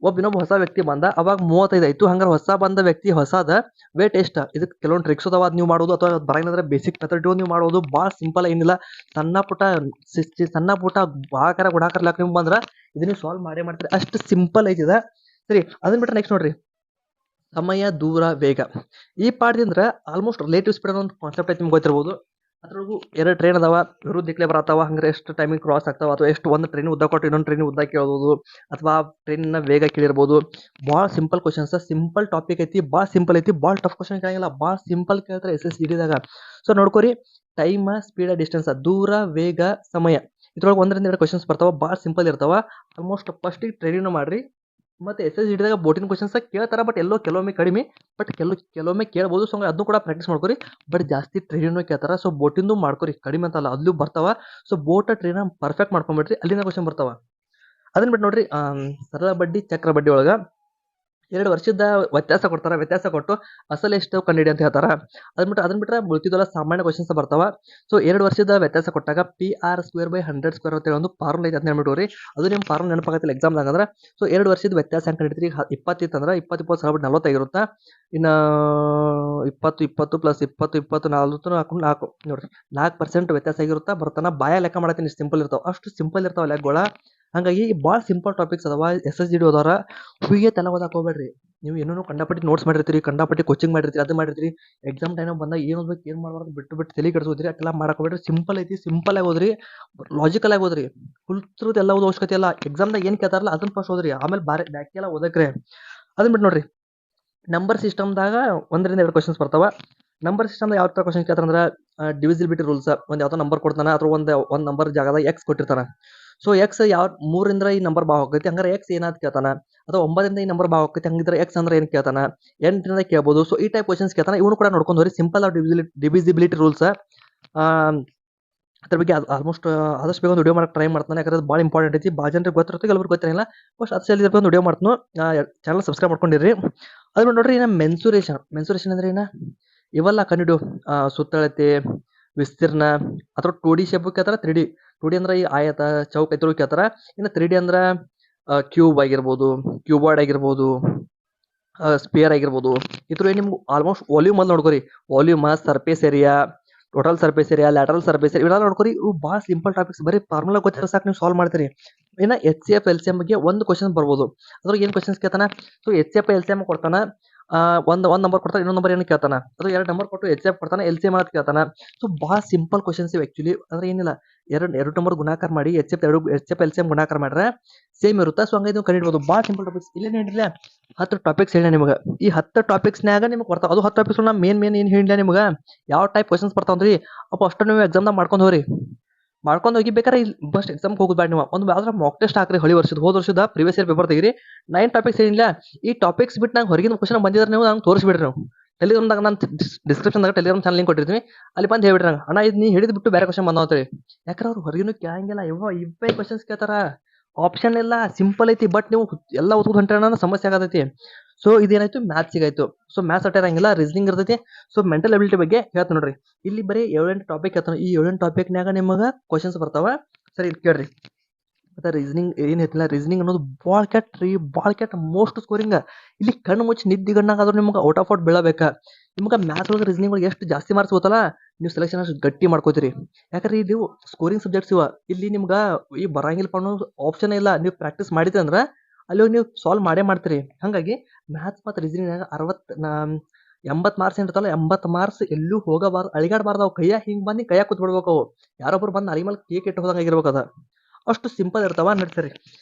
ಇನ್ನೊಬ್ಬ ಹೊಸ ವ್ಯಕ್ತಿ ಬಂದ, ಅವಾಗ 35 ಆಯ್ತು. ಹಂಗಾರೆ ಹೊಸ ಬಂದ ವ್ಯಕ್ತಿ ಹೊಸದ ವೇಟ್ ಎಷ್ಟ? ಇದಕ್ಕೆ ಕೆಲವೊಂದು ಟ್ರಿಕ್ಸ್ ಅದಾವ, ಅದ್ ನೀವು ಮಾಡೋದು, ಅಥವಾ ಬರಂಗಿಲ್ಲ ಬೇಸಿಕ್ ಮೆಥಡ್ ನೀವು ಮಾಡೋದು. ಭಾಳ ಸಿಂಪಲ್ ಏನಿಲ್ಲ. ಸಣ್ಣ ಪುಟ್ಟ ಭಾಗಾಕಾರ ಗುಣಾಕಾರ ಲೆಕ್ಕ ನಿಮ್ಗೆ ಬಂದ್ರ ಇದನ್ನ ಸಾಲ್ವ್ ಮಾಡ್ತೀರಿ. ಅಷ್ಟು ಸಿಂಪಲ್ ಐತಿದ. ಸರಿ, ಅದನ್ನ ಬಿಟ್ರೆ ನೆಕ್ಸ್ಟ್ ನೋಡ್ರಿ, ಸಮಯ, ದೂರ, ವೇಗ. ಈ ಪಾಠದಿಂದ ಆಲ್ಮೋಸ್ಟ್ ರಿಲೇಟಿವ್ ಸ್ಪೀಡ್ ಅನ್ನೋ ಒಂದು ಕಾನ್ಸೆಪ್ಟ್ ಐತಿ, ನಿಮ್ಗೆ ಗೊತ್ತಿರ್ಬೋದು. ಅದ್ರೊಳಗೂ 2 ಟ್ರೈನ್ ಅದಾವ, ವಿರುದ್ಧ ದಿಕ್ಲೆ ಬರತ್ತಾವ. ಹಂಗಾರೆ ಎಷ್ಟು ಟೈಮಿಂಗ್ ಕ್ರಾಸ್ ಆಗ್ತಾವ, ಅಥವಾ ಎಷ್ಟು ಒಂದು ಟ್ರೈನ್ ಉದ್ದ ಕೊಟ್ಟು ಇನ್ನೊಂದು ಟ್ರೈನ್ ಉದ್ದ ಕೇಳ್ಬೋದು, ಅಥವಾ ಟ್ರೈನ್ನ ವೇಗ ಕೇಳಿರ್ಬೋದು. ಭಾಳ ಸಿಂಪಲ್ ಕ್ವಶನ್ಸ್, ಸಿಂಪಲ್ ಟಾಪಿಕ್ ಐತಿ, ಭಾಳ ಸಿಂಪಲ್ ಐತಿ. ಭಾಳ ಟಫ್ ಕ್ವಶನ್ ಕೇಳಂಗಿಲ್ಲ, ಭಾಳ ಸಿಂಪಲ್ ಕೇಳ್ತಾರೆ SSCD ದಾಗ. ಸೊ ನೋಡ್ಕೋರಿ, ಟೈಮ್, ಸ್ಪೀಡ್, ಡಿಸ್ಟೆನ್ಸ್, ದೂರ, ವೇಗ, ಸಮಯ. ಇದ್ರೊಳಗೆ 1-2 ಕ್ವಶನ್ಸ್ ಬರ್ತಾವ, ಭಾಳ ಸಿಂಪಲ್ ಇರ್ತಾವ. ಆಲ್ಮೋಸ್ಟ್ ಫಸ್ಟಿಗೆ ಟ್ರೈನಿಂಗ್ ಮಾಡ್ರಿ. ಮತ್ತೆ SSCD ದಾಗ ಬೋಟಿನ ಕ್ವಶನ್ಸ್ ಕೇಳ್ತಾರ, ಬಟ್ ಕೆಲವೊಮ್ಮೆ ಕಡಿಮೆ, ಬಟ್ ಕೆಲವೊಮ್ಮೆ ಕೇಳ್ಬೋದು. ಸೊ ಅದನ್ನು ಕೂಡ ಪ್ರಾಕ್ಟೀಸ್ ಮಾಡ್ಕೊರಿ. ಬಟ್ ಜಾಸ್ತಿ ಟ್ರೈನಿಂಗ್ ಕೇಳ್ತಾರ. ಸೊ ಬೋಟಿಂದು ಮಾಡ್ಕೊರಿ, ಕಡಿಮೆ ಅಂತಲ್ಲ, ಅಲ್ಲೂ ಬರ್ತಾವ. ಸೊ ಬೋಟ್ ಟ್ರೈನ್ ಪರ್ಫೆಕ್ಟ್ ಮಾಡ್ಕೊಂಡ್ಬಿಟ್ರಿ, ಅಲ್ಲಿಂದ ಕ್ವಶನ್ ಬರ್ತಾವ. ಅದನ್ನ ಬಿಟ್ಟು ನೋಡ್ರಿ, ಸರಳ ಬಡ್ಡಿ, ಚಕ್ರ ಬಡ್ಡಿ ಒಳಗ 2 ವರ್ಷದ ವ್ಯತ್ಯಾಸ ಕೊಡ್ತಾರ. ವ್ಯತ್ಯಾಸ ಕೊಟ್ಟು ಅಸಲು ಎಷ್ಟು ಕಂಡಿಡಿ ಅಂತ ಹೇಳ್ತಾರ. ಅದನ್ನ ಬಿಟ್ರೆ ಉಳಿದಿದ್ದೆಲ್ಲ ಸಾಮಾನ್ಯ ಕ್ವಶನ್ಸ್ ಬರ್ತಾವ. ಸೊ 2 ವರ್ಷದ ವ್ಯತ್ಯಾಸ ಕೊಟ್ಟಾಗ PR²/100² ಅಂತ ಒಂದು ಫಾರ್ಮುಲಾ ಐತೆ ಅಂತ ಹೇಳ್ಬಿಟ್ರಿ. ಅದು ನಿಮ್ಮ ಫಾರ್ಮ್ ನೆನಪಾಗತ್ತಿಲ್ಲ ಎಕ್ಸಾಮ್ದಾಗ ಅಂದ್ರೆ. ಸೊ 2 ವರ್ಷದ ವ್ಯತ್ಯಾಸ ಹೆಂಗ್ ಕಂಡಿಡ್ತೀರಿ, 20 ಇತ್ತಂದ್ರೆ 20 ಸಲ 40 ಆಗಿರುತ್ತಾ. ಇನ್ನ 20 + 20 4 ನೋಡ್ರಿ, 4% ವ್ಯತ್ಯಾಸ ಆಗಿರುತ್ತಾ ಬರ್ತಾನ. ಬಾಯ ಲೆಕ್ಕ ಮಾಡತ್ತೀನಿ, ಸಿಂಪಲ್ ಇರ್ತಾವ. ಅಷ್ಟು ಸಿಂಪಲ್ ಇರ್ತಾವ ಲೆಕ್ಕಗಳ. ಹಂಗಾಗಿ ಭಾಳ ಸಿಂಪಲ್ ಟಾಪಿಕ್ಸ್ ಅದಾವ. SSCD ಓದೋರ ಹೂಗೆ ತಲೆ ಓದಾಕ್ ಹೋಗ್ಬೇಡ್ರಿ. ನೀವು ಏನೋ ಕಂಡಪಟ್ಟಿ ನೋಟ್ಸ್ ಮಾಡಿರ್ತೀರಿ, ಕಂಡಪಟ್ಟಿ ಕೋಚಿಂಗ್ ಮಾಡಿರ್ತೀರಿ, ಅದು ಮಾಡಿರ್ತೀರಿ. ಎಕ್ಸಾಮ್ ಟೈಮ್ ಬಂದಾಗ ಏನು ಓದ್ಬೇಕು ಏನು ಮಾಡಬಾರ್ದು ಬಿಟ್ಟು ತಲೆ ಕೆಡಿಸೋದ್ರಿ. ಅದೆಲ್ಲ ಮಾಡಕ್ ಹೋಗ್ಬೇಡ್ರಿ. ಸಿಂಪಲ್ ಐತಿ, ಸಿಂಪಲ್ ಆಗಿ ಓದ್ರಿ, ಲಾಜಿಕಲ್ ಆಗಿ ಓದ್ರಿ. ಫುಲ್ ಎಲ್ಲ ಓದೋ ಅವಶ್ಯಕತೆ ಇಲ್ಲ. ಎಕ್ಸಾಮ್ದಾಗ ಏನು ಕೇಳ್ತಾರಲ್ಲ ಅದನ್ನ ಫಸ್ಟ್ ಓದ್ರಿ, ಆಮೇಲೆ ಬ್ಯಾಕಿ ಎಲ್ಲ ಓದಕ್ರೆ. ಅದನ್ನ ಬಿಟ್ಟು ನೋಡ್ರಿ, ನಂಬರ್ ಸಿಸ್ಟಮ್ದಾಗ 1-2 ಕ್ವಶನ್ಸ್ ಬರ್ತಾವ. ನಂಬರ್ ಸಿಸ್ಟಮ್ ಯಾವ ತರ ಕ್ವಶನ್ ಕೇಳ್ತಾರ ಅಂದ್ರೆ, ಡಿವಿಸಿಬಿಲಿಟಿ ರೂಲ್ಸ್. ಒಂದು ಯಾವ್ದೋ ನಂಬರ್ ಕೊಡ್ತಾನ, ಅಥವಾ ಒಂದ್ ನಂಬರ್ ಜಾಗದಾಗ X ಕೊಟ್ಟಿರ್ತಾನ. ಸೊ X 3ರಿಂದ ಈ ನಂಬರ್ ಭಾಗ ಹೋಗೈತಿ, ಹಂಗಾರೆ X ಏನಾದ್ ಕೇಳ್ತಾನ. ಅಥವಾ 9ರಿಂದ ಈ ನಂಬರ್ ಭಾಗ ಹೋಗೈತಿ, ಹಂಗಿದ್ರೆ X ಅಂದ್ರೆ ಏನ್ ಕೇಳ್ತಾನ. 8ರಿಂದ ಕೇಳ್ಬೋದು. ಸೊ ಈ ಟೈಪ್ ಕ್ವಶನ್ಸ್ ಕೇಳ್ತಾನ. ಇವನು ಕೂಡ ನೋಡ್ಕೊಂಡು ಹೋಗ್ರಿ. Simple divisibility rules. ಅದ್ರ ಬಗ್ಗೆ ಆಲ್ಮೋಸ್ಟ್ ಆದಷ್ಟು ಬೇಗ ಒಂದು ವಿಡಿಯೋ ಮಾಡಕ್ಕೆ ಟ್ರೈ ಮಾಡ್ತಾನೆ. ಯಾಕಂದ್ರೆ ಅದು ಭಾಳ ಇಂಪಾರ್ಟೆಂಟ್ ಐತಿ. ಭಾಳ ಜನರಿಗೆ ಗೊತ್ತಿರುತ್ತೆ, ಕೆಲವ್ರಿಗೆ ಗೊತ್ತಿರಲ್ಲ. ಫಸ್ಟ್ ಅದು ಸಲ ಒಂದು ವಿಡಿಯೋ ಮಾಡ್ತಾನು. ಚಾನಲ್ ಸಬ್ಸ್ಕ್ರೈಬ್ ಮಾಡ್ಕೊಂಡಿರಿ. ಅದ್ರ ನೋಡ್ರಿ, ಮೆನ್ಸುರೇಷನ್ ಅಂದ್ರೆ ಏನ, ಇವೆಲ್ಲ ಕಂಡಿಡು. ಸುತ್ತಳತೆ, ವಿಸ್ತೀರ್ಣ, ಅಥವಾ 2D ಶೇಪ್ ಕೇಳ್ತಾರ. 2D ಅಂದ್ರೆ ಈ ಆಯತ, ಚೌಕ ಇದ್ರ ಕೇಳ್ತಾರ. ಇನ್ನು 3D ಅಂದ್ರ ಕ್ಯೂಬ್ ಆಗಿರ್ಬೋದು, ಕ್ಯೂಬಾಯ್ಡ್ ಆಗಿರ್ಬೋದು, ಸ್ಪಿಯರ್ ಆಗಿರ್ಬೋದು. ಇದ್ರ ನಿಮ್ಗೆ ಆಲ್ಮೋಸ್ಟ್ ವಾಲ್ಯೂಮ್ ಅಲ್ಲಿ ನೋಡ್ಕೊರಿ. Volume, surface area, total surface area, lateral surface area, ಇವೆಲ್ಲ ನೋಡ್ಕೊರಿ. ಇವು ಭಾಳ ಸಿಂಪಲ್ ಟಾಪಿಕ್ಸ್. ಬರೀ ಫಾರ್ಮುಲಾ ಗೊತ್ತಿರೋ ಸಾಕು, ನೀವು ಸಾಲ್ವ್ ಮಾಡ್ತೀರಿ. ಇನ್ನು HCF LCM ಬಗ್ಗೆ ಒಂದು ಕ್ವಶನ್ ಬರ್ಬೋದು. ಅದ್ರಾಗ ಏನು ಕ್ವಶನ್ಸ್ ಕೇಳ್ತಾನ. ಸೊ HCF LCM ಕೊಡ್ತಾನ. ಒಂದ್ ನಂಬರ್ ಕೊಡ್ತಾನೆ, ಇನ್ನೊಂದು ನಂಬರ್ ಏನು ಕೇಳ್ತಾನ. ಅದು 2 ನಂಬರ್ ಕೊಟ್ಟು HCF ಕೊಡ್ತಾನ, LCM ಅಂತ ಕೇಳ್ತಾನ. ಸೊ ಭಾಳ ಸಿಂಪಲ್ ಕ್ವಶನ್ಸ್ ಇವೆ ಆಕ್ಚುಲಿ. ಅಂದ್ರೆ ಏನಿಲ್ಲ, ಎರಡು ನಂಬರ್ ಗುಣಾಕಾರ ಮಾಡಿ HCF LCM ಗುಣಾಕಾರ ಮಾಡ್ರೆ ಸೇಮ್ ಇರುತ್ತೆ. ಸೊ ಹಂಗಾಗಿ ನೀವು ಕಂಡಿಡ್ಬೋದು. ಭಾಳ ಸಿಂಪಲ್ ಟಾಪಿಕ್ಸ್. ಇಲ್ಲೇನು ಹೇಳಿಲ್ಲ, 10 ಟಾಪಿಕ್ಸ್ ಹೇಳ ನಿಮಗೆ. ಈ 10 ಟಾಪಿಕ್ಸ್ನಾಗ ನಿಮ್ಗೆ ಬರ್ತಾವ. ಅದು 10 ಟಾಪಿಕ್ಸ್ ಮೇನ್ ಏನು ಹೇಳಿಲ್ಲ ನಿಮ್ಗೆ, ಯಾವ ಟೈಪ್ ಕ್ವಶನ್ಸ್ ಬರ್ತಾವ್ರಿ ಅಪ್ಪ ಅಷ್ಟು ನೀವು ಎಕ್ಸಾಮ್ದಾಗ ಮಾಡ್ಕೊಂಡು ಹೋಗ್ರಿ. ಮಾಡ್ಕೊಂಡು ಹೋಗಿ ಬೇಕಾದ್ರೆ ಬಸ್ಟ್ ಎಕ್ಸಾಮ್ಗೆ ಹೋಗೋದು ಬೇಡ. ನೀವು ಒಂದು ಯಾವ್ದಾರ ಮಾಕ್ ಟೆಸ್ಟ್ ಹಾಕ್ರಿ. ಹೋದ ವರ್ಷದ ಪ್ರಿವಿಯಸ್ ಇಯರ್ ಪೇಪರ್ ತೆಗಿರಿ. 9 ಟಾಪಿಕ್ಸ್ ಏನಿಲ್ಲ. ಈ ಟಾಪಿಕ್ಸ್ ಬಿಟ್ಟು ನಂಗೆ ಹೊರಗಿನ ಕ್ವಶನ್ ಬಂದಿದ್ರೆ ನೀವು ನಂಗೆ ತೋರಿಸ್ಬಿಡ್ರಿ. ನೀವು ಟೆಲಿಗ್ರಾಮ್ದಾಗ ನಾನು ಡಿಸ್ಕ್ರಿಪ್ಷನ್ದಾಗ ಟೆಲಿಗ್ರಾಮ್ ಚಾನಲ್ ಲಿಂಕ್ ಕೊಟ್ಟಿರ್ತೀನಿ, ಅಲ್ಲಿ ಬಂದು ಹೇಳ್ಬಿಡ್ರಿ ನಂಗೆ, ಅಣ್ಣ ಇದು ನೀ ಹಿಡಿದು ಬಿಟ್ಟು ಬೇರೆ ಕ್ವಶನ್ ಬಂದವ್ರಿ. ಯಾಕಂದ್ರೆ ಅವ್ರು ಹೊರಗಿನೂ ಕೇಳಂಗಿಲ್ಲ. ಇವೇ ಕ್ವಶನ್ಸ್ ಕೇಳ್ತಾರ. ಆಪ್ಷನ್ ಎಲ್ಲ ಸಿಂಪಲ್ ಐತಿ, ಬಟ್ ನೀವು ಎಲ್ಲ ಓದ್ಕೊಂಡು ಹೊಂಟ್ರೆ ಸಮಸ್ಯೆ ಆಗತೈತಿ. ಸೊ ಇದೇನಾಯ್ತು ಮ್ಯಾಥ್ಸಿಗೆ ಆಯ್ತು. ಸೊ ಮ್ಯಾಥ್ಸ್ ಅಟ್ಟ ಇರಂಗಿಲ್ಲ, ರೀಸನಿಂಗ್ ಇರ್ತೈತಿ. ಸೊ ಮೆಂಟಲ್ ಅಬಿಲಿಟಿ ಬಗ್ಗೆ ಹೇಳ್ತಾನೆ ನೋಡ್ರಿ. ಇಲ್ಲಿ ಬರೀ 7-8 ಟಾಪಿಕ್ ಹೇಳ್ತಾನೆ. ಈ 7-8 ಟಾಪಿಕ್ನಾಗ ನಿಮಗೆ ಕ್ವಶನ್ಸ್ ಬರ್ತಾವ. ಸರಿ ಇಲ್ಲಿ ಕೇಳ್ರಿ. ಮತ್ತೆ ರೀಸನಿಂಗ್ ಏನ್ ಹೇಳ್ತಿಲ್ಲ, ರೀಸನಿಂಗ್ ಅನ್ನೋದು ಭಾಳ ಕೆಟ್ಟ ಮೋಸ್ಟ್ ಸ್ಕೋರಿಂಗ್. ಇಲ್ಲಿ ಕಣ್ಣು ಮುಚ್ಚಿ ನಿದ್ದಿಗಣ್ಣಾಗಾದ್ರೂ ನಿಮ್ಗೆ ಔಟ್ ಆಫ್ ಔಟ್ ಬೀಳಬೇಕಾ. ನಿಮ್ಗೆ ಮ್ಯಾಥ್ಸ್ ಒಳಗೆ ರೀಸನಿಂಗ್ ಒಳಗೆ ಎಷ್ಟು ಜಾಸ್ತಿ ಮಾರ್ಕ್ಸ್ ಗೊತ್ತಲ್ಲ, ನೀವು ಸೆಲೆಕ್ಷನ್ ಅಷ್ಟು ಗಟ್ಟಿ ಮಾಡ್ಕೋತೀರಿ. ಯಾಕಂದ್ರೆ ಇದು ಸ್ಕೋರಿಂಗ್ ಸಬ್ಜೆಕ್ಟ್ಸ್ ಇವ. ಇಲ್ಲಿ ನಿಮ್ಗೆ ಈ ಬರಂಗಿಲ್ಲಪ್ಪ ಅನ್ನೋ ಆಪ್ಷನ್ ಇಲ್ಲ. ನೀವು ಪ್ರಾಕ್ಟೀಸ್ ಮಾಡಿದ್ರಿ ಅಂದ್ರೆ ಅಲ್ಲಿ ಹೋಗಿ ನೀವು ಸಾಲ್ವ್ ಮಾಡೇ ಮಾಡ್ತೀರಿ. ಹಾಗಾಗಿ ಮ್ಯಾಥ್ಸ್ ಮತ್ತು ರೀಸನಿಂಗ್ನಾಗ 80 ಮಾರ್ಕ್ಸ್ ಇರ್ತಲ್ಲ, 80 ಮಾರ್ಕ್ಸ್ ಎಲ್ಲೂ ಹೋಗಬಾರ್ದು, ಅಳಿಗಾಡಬಾರ್ದು. ಅವು ಹಿಂಗೆ ಬಂದು ಕೈಯಾಗ ಕೂತ್ಬಿಡ್ಬೇಕು. ಅವು ಯಾರೊಬ್ರು ಬಂದು ಅರಿ ಮೇಲೆ ಕೇಕ್ ಇಟ್ಟು ಹೋದಂಗೆ ಆಗಿರ್ಬೇಕು. ಅದ ಅಷ್ಟು ಸಿಂಪಲ್ ಇರ್ತಾವ. ನಡ್ಸರಿ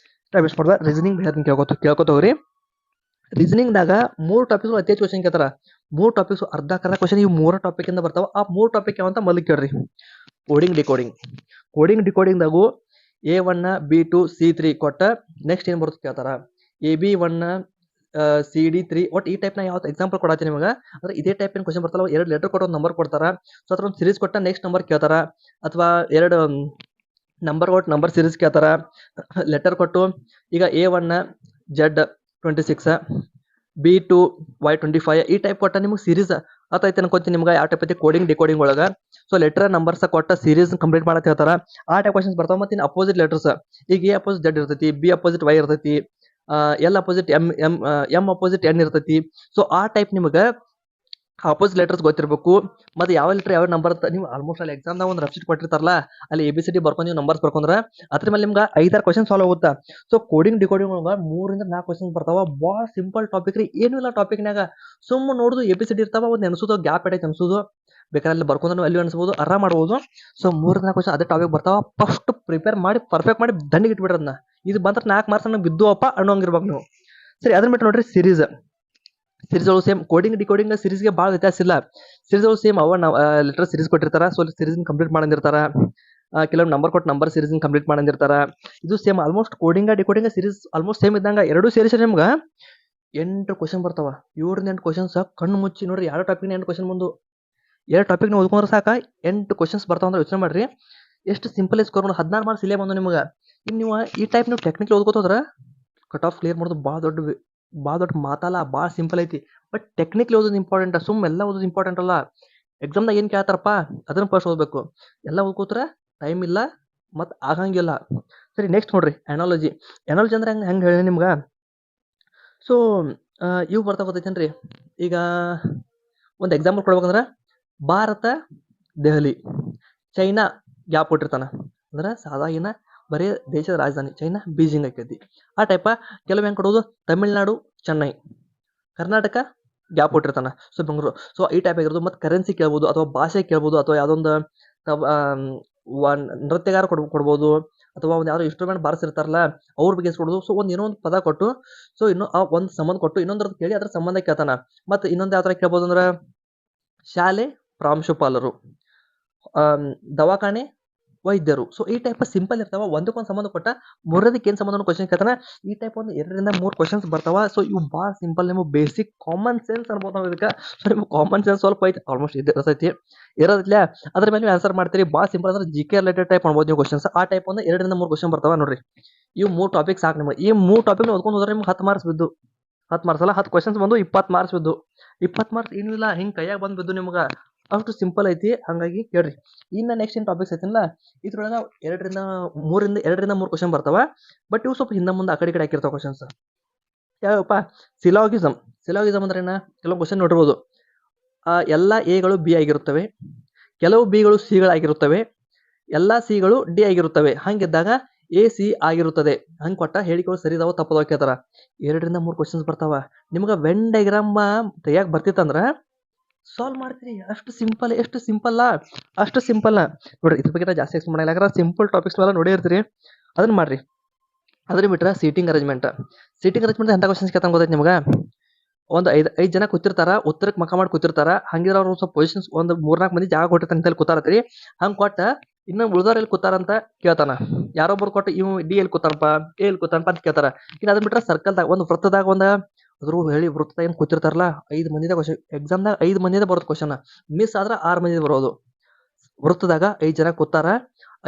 ಟೈಮ್ ವೇಸ್ಟ್ ಮಾಡ್ದ. ರೀಸನಿಂಗ್ ಹೇಳ್ತೀನಿ, ಕೇಳ್ಕೊತವ್ರಿ. ರೀಸನಿಂಗ್ನಾಗ 3 ಟಾಪಿಕ್ಸ್ ಅತಿ ಹೆಚ್ಚು ಕ್ವಶನ್ ಕೇಳ್ತಾರ. 3 ಟಾಪಿಕ್ಸ್ ಅರ್ಧ ಕ್ವಶನ್ ಇವು 3 ಟಾಪಿಕ್ ಇಂದ ಬರ್ತಾವ. ಆ 3 ಟಾಪಿಕ್ ಯಾವಂತ ಮೊದಲು ಕೇಳ್ರಿ. ಕೋಡಿಂಗ್ ಡಿಕೋಡಿಂಗ್ದಾಗು A1 B2 C3 ಕೊಟ್ಟ ನೆಕ್ಸ್ಟ್ ಏನ್ ಬರುತ್ತೆ ಕೇಳ್ತಾರ. AB1 CD3 ಒಟ್ಟು ಈ ಟೈಪ್ ನ ಯಾವ್ದು ಎಕ್ಸಾಂಪಲ್ ಕೊಡತ್ತೀನಿ ನಿಮಗೆ. ಅಂದ್ರೆ ಇದೇ ಟೈಪ್ ಏನ್ ಕ್ವಶನ್ ಬರ್ತಾವ, 2 ಲೆಟರ್ ಕೊಟ್ಟು ಒಂದು ನಂಬರ್ ಕೊಡ್ತಾರ. ಸೊ ಅದ್ರ ಒಂದು ಸೀರೀಸ್ ಕೊಟ್ಟ ನೆಕ್ಸ್ಟ್ ನಂಬರ್ ಕೇಳ್ತಾರ. ಅಥವಾ 2 ನಂಬರ್ ಕೊಟ್ಟು ನಂಬರ್ ಸೀರೀಸ್ ಕೇಳ್ತಾರ. ಲೆಟರ್ ಕೊಟ್ಟು ಈಗ A1 Z26 B2 Y25 ಈ ಟೈಪ್ ಕೊಟ್ಟ ನಿಮ್ಗೆ ಸೀರೀಸ್ ಆತೈತೆ ಅನ್ಕೊಂತೀನಿ. ನಿಮ್ಗೆ ಯಾವ ಟೈಪ್ ಐತಿ ಕೋಡಿಂಗ್ ಡಿಕೋಡಿಂಗ್ ಒಳಗ. ಸೊ ಲೆಟರ್ ನಂಬರ್ಸ್ ಕೊಟ್ಟ ಸೀರೀಸ್ ಕಂಪ್ಲೀಟ್ ಮಾಡಕ್ ಹೇಳ್ತಾರ. ಆ ಟೈಪ್ ಕ್ವಶನ್ಸ್ ಬರ್ತಾವ. ಮತ್ತೆ ಇನ್ನು ಅಪೋಸಿಟ್ ಲೆಟರ್ಸ್, ಈಗ A ಅಪೋಸಿಟ್ Z ಇರ್ತೈತಿ, B ಅಪೋಸಿಟ್ Y ಇರ್ತೈತಿ, L opposite M opposite N ಇರ್ತೈತಿ. ಸೊ ಆ ಟೈಪ್ ನಿಮ್ಗೆ ಅಪೋಸಿಟ್ ಲೆಟರ್ಸ್ ಗೊತ್ತಿರಬೇಕು. ಮತ್ತೆ ಯಾವ ಲೆಟರ್ ಯಾವ ನಂಬರ್ ನೀವು ಆಲ್ಮೋಸ್ಟ್ ಅಲ್ಲಿ ಎಕ್ಸಾಮ್ದಾಗ ಒಂದು ರಫ್ ಶೀಟ್ ಕೊಟ್ಟಿರ್ತಾರಲ್ಲ, ಅಲ್ಲಿ ABCD ಬರ್ಕೊಂಡು ನೀವು ನಂಬರ್ಸ್ ಬರ್ಕೊಂಡ್ರೆ ಅದ್ರ ಮೇಲೆ ನಿಮ್ಗೆ 5-6 ಕ್ವಶನ್ ಸಾಲ್ವ್ ಆಗುತ್ತಾ. ಸೊ ಕೋಡಿಂಗ್ ಡಿಕೋಡಿಂಗ್ ಒಳಗೆ 3-4 ಕ್ವಶನ್ ಬರ್ತಾವ. ಭಾಳ ಸಿಂಪಲ್ ಟಾಪಿಕ್ ರೀ, ಏನು ಇಲ್ಲ ಟಾಪಿಕ್ನಾಗ. ಸುಮ್ಮನೆ ನೋಡುದು ABCD ಇರ್ತಾವ, ಒಂದು ನೆನ್ಸೋದು, ಗ್ಯಾಪ್ ಇಡೈತೆ ಅನ್ಸೋದು, ಬೇಕಾದ್ರೆ ಅಲ್ಲಿ ಬರ್ಕೊಂಡು ಅಲ್ಲಿ ಅನ್ಸ್ಬೋದು, ಆರಾಮ್ ಮಾಡ್ಬೋದು. ಸೊ 3-4 ಕ್ವಶನ್ ಅದೇ ಟಾಪಿಕ್ ಬರ್ತಾವ. ಫಸ್ಟ್ ಪ್ರಿಪೇರ್ ಮಾಡಿ ಪರ್ಫೆಕ್ಟ್ ಮಾಡಿ ದಂಡಿಗೆ ಇಟ್ಬಿಡ್ರಿ ಅದನ್ನ. ಇದು ಬಂದ್ರೆ 4 ಮಾರ್ಕ್ಸ್ ನನಗೆ ಬಿದ್ದುವಪ್ಪ ಅನ್ನೋಂಗಿರ್ಬೇಕು ನೀವು. ಸರಿ ಅದನ್ನ ಬಿಟ್ಟು ನೋಡ್ರಿ ಸೀರೀಸ್ ಒಳಗೆ ಸೇಮ್ ಕೋಡಿಂಗ್ ಡಿಕೋಡಿಂಗ್ ಸೀರೀಸ್ಗೆ ಭಾಳ ವ್ಯತ್ಯಾಸ ಇಲ್ಲ. ಸೀರೀಸ್ ಒಳಗೆ ಸೇಮ್ ಅವ ಲೆಟರ್ ಸೀರೀಸ್ ಕೊಟ್ಟಿರ್ತಾರ. ಸೊ ಸೀರೀಸ್ ಕಂಪ್ಲೀಟ್ ಮಾಡಂದಿರ್ತಾರ. ಕೆಲವೊಂದು ನಂಬರ್ ಕೊಟ್ಟು ನಂಬರ್ ಸೀರೀಸ್ ಕಂಪ್ಲೀಟ್ ಮಾಡಂದಿರ್ತಾರ. ಇದು same almost coding decoding series almost same ಇದ್ದಂಗ. ಎರಡೂ ಸೇರಿಸಿ ನಿಮ್ಗೆ 8 ಕ್ವಶನ್ ಬರ್ತಾವ. 7-8 ಕ್ವಶನ್ಸ್ ಕಣ್ಣು ಮುಚ್ಚಿ ನೋಡ್ರಿ. 2 ಟಾಪಿಕ್ನ 8 ಕ್ವಶನ್ ಬಂದು 2 ಟಾಪಿಕ್ನ ಓದ್ಕೊಂಡ್ರೆ ಸಾಕ 8 ಕ್ವಶನ್ಸ್ ಬರ್ತಾವ ಅಂದ್ರೆ ಯೋಚನೆ ಮಾಡ್ರಿ ಎಷ್ಟು ಸಿಂಪಲ್ ಸ್ಕೋರ್ ಮಾಡೋದು. 16 ಮಾರ್ಕ್ಸ್ ಇಲ್ಲೇ ಬಂದು ನಿಮ್ಗೆ. ಇನ್ನು ನೀವು ಈ ಟೈಪ್ ನೀವು ಟೆಕ್ನಿಕಲ್ ಓದ್ಕೋತಂದ್ರೆ ಕಟ್ ಆಫ್ ಕ್ಲಿಯರ್ ಮಾಡೋದು ಭಾಳ ದೊಡ್ಡ ಮಾತಲ್ಲ, ಭಾಳ ಸಿಂಪಲ್ ಐತಿ. ಬಟ್ ಟೆಕ್ನಿಕಲಿ ಓದೋದು ಇಂಪಾರ್ಟೆಂಟ್. ಎಲ್ಲ ಓದೋದು ಇಂಪಾರ್ಟೆಂಟ್ ಅಲ್ಲ. ಎಕ್ಸಾಮ್ದಾಗ ಏನು ಕೇಳ್ತಾರಪ್ಪ ಅದನ್ನ ಫಸ್ಟ್ ಓದಬೇಕು. ಎಲ್ಲ ಓದ್ಕೋತಾರೆ ಟೈಮ್ ಇಲ್ಲ ಮತ್ತು ಆಗಂಗಿಲ್ಲ. ಸರಿ ನೆಕ್ಸ್ಟ್ ನೋಡ್ರಿ ಅನಾಲಜಿ ಅಂದ್ರೆ ಹೆಂಗೆ ಹೇಳಿ ನಿಮ್ಗೆ. ಸೊ ಇವು ಬರ್ತಾ ಗೊತ್ತೈತೇನ್ರಿ. ಈಗ ಒಂದು ಎಕ್ಸಾಂಪಲ್ ಕೊಡ್ಬೇಕಂದ್ರೆ ಭಾರತ ದೆಹಲಿ, ಚೈನಾ ಗ್ಯಾಪ್ ಕೊಟ್ಟಿರ್ತಾನ. ಅಂದ್ರೆ ಸಾಧಾರಣ ಬರೀ ದೇಶದ ರಾಜಧಾನಿ ಚೈನಾ ಬೀಜಿಂಗ್ ಆಕೈತಿ. ಆ ಟೈಪ ಕೆಲವು ಹೆಂಗೆ ಕೊಡೋದು ತಮಿಳ್ನಾಡು ಚೆನ್ನೈ, ಕರ್ನಾಟಕ ಗ್ಯಾಪ್ ಕೊಟ್ಟಿರ್ತಾನ. ಸೊ ಬೆಂಗಳೂರು. ಸೊ ಈ ಟೈಪ್ ಆಗಿರೋದು. ಮತ್ತು ಕರೆನ್ಸಿ ಕೇಳ್ಬೋದು, ಅಥವಾ ಭಾಷೆ ಕೇಳ್ಬೋದು, ಅಥವಾ ಯಾವುದೊಂದು ನೃತ್ಯಗಾರ ಕೊಡ್ಬೋದು, ಅಥವಾ ಒಂದು ಯಾವುದೋ ಇನ್ಸ್ಟ್ರೂಮೆಂಟ್ ಬಾರಿಸಿರ್ತಾರಲ್ಲ ಅವ್ರ ಬಗ್ಗೆ ಕೊಡೋದು. ಸೊ ಏನೋ ಒಂದು ಪದ ಕೊಟ್ಟು, ಸೊ ಇನ್ನು ಆ ಒಂದು ಸಂಬಂಧ ಕೊಟ್ಟು ಇನ್ನೊಂದ್ರದ್ದು ಕೇಳಿ ಅದ್ರ ಸಂಬಂಧ ಕೇಳ್ತಾನ. ಮತ್ತು ಇನ್ನೊಂದು ಯಾವ ಥರ ಕೇಳ್ಬೋದು ಅಂದ್ರೆ ಶಾಲೆ ಪ್ರಾಂಶುಪಾಲರು, ದವಾಖಾನೆ ವೈದ್ಯರು. ಸೊ ಈ ಟೈಪ್ ಸಿಂಪಲ್ ಇರ್ತಾವ. ಒಂದಕ್ಕೊಂದು ಸಂಬಂಧ ಕೊಟ್ಟ ಮೂರದಕ್ಕೆ ಏನು ಸಂಬಂಧ ಕ್ವಶನ್ ಕೇಳ್ತಾನೆ. ಈ ಟೈಪ್ ಒಂದು 2-3 ಕ್ವಶನ್ಸ್ ಬರ್ತಾವ. ಸೊ ಇವು ಭಾಳ ಸಿಂಪಲ್. ನಿಮಗೆ ಬೇಸಿಕ್ ಕಾಮನ್ ಸೆನ್ಸ್ ಅನ್ಬೋದು ನಾವು ಇದಕ್ಕೆ. ಸೊ ನಿಮ್ಗೆ ಕಾಮನ್ ಸೆನ್ಸ್ ಸ್ವಲ್ಪ ಐತಿ, ಆಲ್ಮೋಸ್ಟ್ ಇರೋದಿಲ್ಲ. ಅದ್ರ ಮೇಲೆ ನೀವು ಆನ್ಸರ್ ಮಾಡ್ತೀರಿ. ಭಾಳ ಸಿಂಪಲ್ ಅಂದ್ರೆ GK ರಿಲೇಟೆಡ್ ಟೈಪ್ ಮಾಡ್ಬೋದು ನೀವು ಕ್ವಶನ್ಸ್. ಆ ಟೈಪ್ ಒಂದು 2-3 ಕ್ವಶನ್ ಬರ್ತಾವ ನೋಡ್ರಿ. ಇವು 3 ಟಾಪಿಕ್ ಸಾಕು ನಿಮಗೆ. ಈ 3 ಟಾಪಿಕ್ ಓದ್ಕೊಂಡು ಹೋದ್ರೆ ನಿಮ್ಗೆ 10 ಮಾರ್ಕ್ಸ್ ಬಿದ್ದು, 10 ಮಾರ್ಕ್ಸ್ ಅಲ್ಲ 10 ಕ್ವಶನ್ಸ್ ಬಂದು 20 ಮಾರ್ಕ್ಸ್ ಬಿದ್ದು. 20 ಮಾರ್ಕ್ಸ್ ಏನಿಲ್ಲ, ಹಿಂಗೆ ಕೈಯಾಗ ಬಂದು ಬಿದ್ದು ನಿಮ್ಗೆ. ಅಷ್ಟು ಸಿಂಪಲ್ ಐತಿ. ಹಾಗಾಗಿ ಕೇಳ್ರಿ. ಇನ್ನು ನೆಕ್ಸ್ಟ್ ಏನು ಟಾಪಿಕ್ಸ್ ಐತಿಲ್ಲ, ಇದ್ರೊಳಗೆ 2-3 ಕ್ವಶನ್ ಬರ್ತಾವ. ಬಟ್ ಇವು ಸ್ವಲ್ಪ ಹಿಂದೆ ಮುಂದೆ ಆ ಕಡೆ ಹಾಕಿರ್ತಾವ ಕ್ವಶನ್ಸ್. ಯಾವಪ್ಪ ಸಿಲಾಗಿಸಮ್ ಅಂದ್ರೆ ಏನ, ಕೆಲವು ಕ್ವಶನ್ ನೋಡಿರ್ಬೋದು. ಎಲ್ಲ ಎಗಳು ಬಿ ಆಗಿರುತ್ತವೆ, ಕೆಲವು ಬಿಗಳು ಸಿಗಳಾಗಿರುತ್ತವೆ, ಎಲ್ಲ ಸಿಗಳು ಡಿ ಆಗಿರುತ್ತವೆ. ಹಂಗಿದ್ದಾಗ AC ಆಗಿರುತ್ತದೆ. ಹಂಗೆ ಕೊಟ್ಟ ಹೇಳಿಕೆಗಳು ಸರಿ ಇದಾವ ತಪ್ಪದವ ಕೇಳ್ತಾರ. 2-3 ಕ್ವಶನ್ಸ್ ಬರ್ತಾವ. ನಿಮ್ಗೆ ವೆನ್ ಡೈಗ್ರಾಮ್ ತೆಗಿಯಾಕ ಬರ್ತಿತ್ತಂದ್ರೆ ಸಾಲ್ವ್ ಮಾಡ್ತೀರಿ. ಎಷ್ಟು ಸಿಂಪಲ್ ನೋಡ್ರಿ. ಇದ್ರ ಬಗ್ಗೆ ಜಾಸ್ತಿ ಎಕ್ಸ್ಪ್ಲೇನ್ ಮಾಡಲ್ಲ, ಯಾಕಂದ್ರೆ ಸಿಂಪಲ್ ಟಾಪಿಕ್ಸ್ ಎಲ್ಲ ನೋಡೇ ಇರ್ತೀರಿ. ಅದನ್ನ ಮಾಡ್ರಿ. ಅದನ್ನ ಬಿಟ್ರೆ ಸೀಟಿಂಗ್ ಅರೇಂಜ್ಮೆಂಟ್ ಎಂಥ ಕ್ವಶನ್ಸ್ ಕೇಳ್ತಾನೆ ಗೊತ್ತೈತಿ ನಿಮ್ಗೆ. ಒಂದು 5 ಜನ ಕೂತಿರ್ತಾರ, ಉತ್ತರಕ್ಕೆ ಮಕ್ಕ ಮಾಡಿ ಕೂತಿರ್ತಾರ. ಹಂಗಿದ್ರೆ ಅವ್ರು ಸ್ವಲ್ಪ ಪೊಸಿಷನ್ಸ್ ಒಂದು 3-4 ಮಂದಿ ಜಾಗ ಕೊಟ್ಟಿರ್ತಾನೆ ಕೂತಾರತ್ರಿ. ಹಂಗೆ ಕೊಟ್ಟ ಇನ್ನು ಉಳಿದವ್ರು ಎಲ್ಲಿ ಕೂತಾರಂತ ಕೇಳ್ತಾನ. ಯಾರೊಬ್ಬರು ಕೊಟ್ಟು ಇವ್ ಡಿ ಎಲ್ಲಿ ಕೂತಾರಪ್ಪ, ಎ ಎಲ್ಲಿ ಕೂತಾರಪ್ಪ ಅಂತ ಕೇಳ್ತಾರ. ಇನ್ನು ಅದನ್ನ ಬಿಟ್ರೆ ಸರ್ಕಲ್ದಾಗ ಒಂದು ವೃತ್ತದಾಗ ಅದ್ರ ಹೇಳಿ ವೃತ್ತದಾಗ ಏನು ಕೂತಿರ್ತಾರಲ್ಲ 5 ಮಂದಿದ ಕ್ವಶನ್. ಎಕ್ಸಾಮ್ದಾಗ 5 ಮಂದಿದ ಬರೋದು ಕ್ವಶನ್. ಮಿಸ್ ಆದ್ರೆ 6 ಮಂದಿ ಬರೋದು. ವೃತ್ತದಾಗ 5 ಜನ ಕೂತಾರ.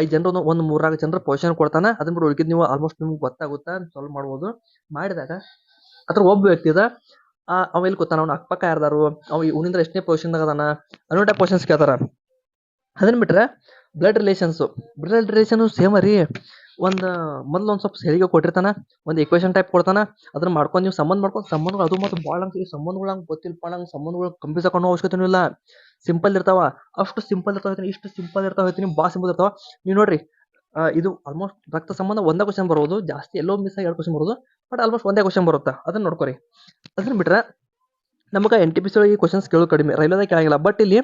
5 ಜನರು ಒಂದು 3-4 ಜನರ ಪೊಸಿಷನ್ ಕೊಡ್ತಾನ. ಅದನ್ನ ಬಿಟ್ಟು ಉಳಿಕಿದ್ ನೀವು ಆಲ್ಮೋಸ್ಟ್ ನಿಮ್ಗೆ ಗೊತ್ತಾಗುತ್ತಾ ಸಾಲ್ವ್ ಮಾಡ್ಬೋದು. ಮಾಡಿದಾಗ ಅದ್ರ ಒಬ್ಬ ವ್ಯಕ್ತಿ ಅವ ಎಲ್ಲಿ ಕೂತಾನ, ಅವ್ನ ಅಕ್ಕಪಕ್ಕ ಯಾರ್ದಾರು, ಅವ ಇವನಿಂದ ಎಷ್ಟನೇ ಪೊಸಿಷನ್ದಾಗ ಅದಾನ ಅನ್ನೋ ಟೈಪ್ ಕ್ವಶನ್ಸ್ ಕೇಳ್ತಾರ. ಅದನ್ನ ಬಿಟ್ರೆ ಬ್ಲಡ್ ರಿಲೇಷನ್ ಸೇಮ್ ರೀ. ಮೊದ್ಲು ಒಂದ್ ಸ್ವಲ್ಪ ಸರಿಗೆ ಕೊಟ್ಟಿರ್ತಾನ, ಒಂದು ಇಕ್ವೇಷನ್ ಟೈಪ್ ಕೊಡ್ತಾನ, ಅದನ್ನ ಮಾಡ್ಕೊಂಡು ನೀವು ಸಂಬಂಧಗಳು ಅದು ಮತ್ತು ಭಾಳ ಈ ಸಂಬಂಧಗಳು ಹಂಗೆ ಗೊತ್ತಿಲ್ಪ, ನಂಗೆ ಸಂಬಂಧಗಳು ಕಂಪ್ಯೂಸ್ ಹಾಕೊಂಡು ಅವಶ್ಯಕತೆ ಇಲ್ಲ. ಸಿಂಪಲ್ ಇರ್ತಾವ, ಅಷ್ಟು ಸಿಂಪಲ್ ಇರ್ತಾವ ಹೇಳ್ತೀನಿ, ಇಷ್ಟು ಸಿಂಪಲ್ ಇರ್ತಾವ ಹೇಳ್ತೀನಿ, ಭಾಳ ಸಿಂಪಲ್ ಇರ್ತಾವ. ನೀವು ನೋಡ್ರಿ, ಇದು ಆಲ್ಮೋಸ್ಟ್ ರಕ್ತ ಸಂಬಂಧ ಒಂದೇ ಕ್ವಶನ್ ಬರೋದು, ಜಾಸ್ತಿ ಎಲ್ಲೋ ಮಿಸ್ ಆಗಿ 2 ಕ್ವಶನ್ ಬರೋದು, ಬಟ್ ಆಲ್ಮೋಸ್ಟ್ ಒಂದೇ ಕ್ವಶನ್ ಬರುತ್ತೆ. ಅದನ್ನ ನೋಡ್ಕೊರಿ. ಅದನ್ನ ಬಿಟ್ರೆ ನಮಗೆ NTPC ಈ ಕ್ವಶನ್ಸ್ ಕೇಳೋದು ಕಡಿಮೆ, ರೈಲ್ವೆದಾಗ ಕೇಳಂಗಿಲ್ಲ. ಬಟ್ ಇಲ್ಲಿ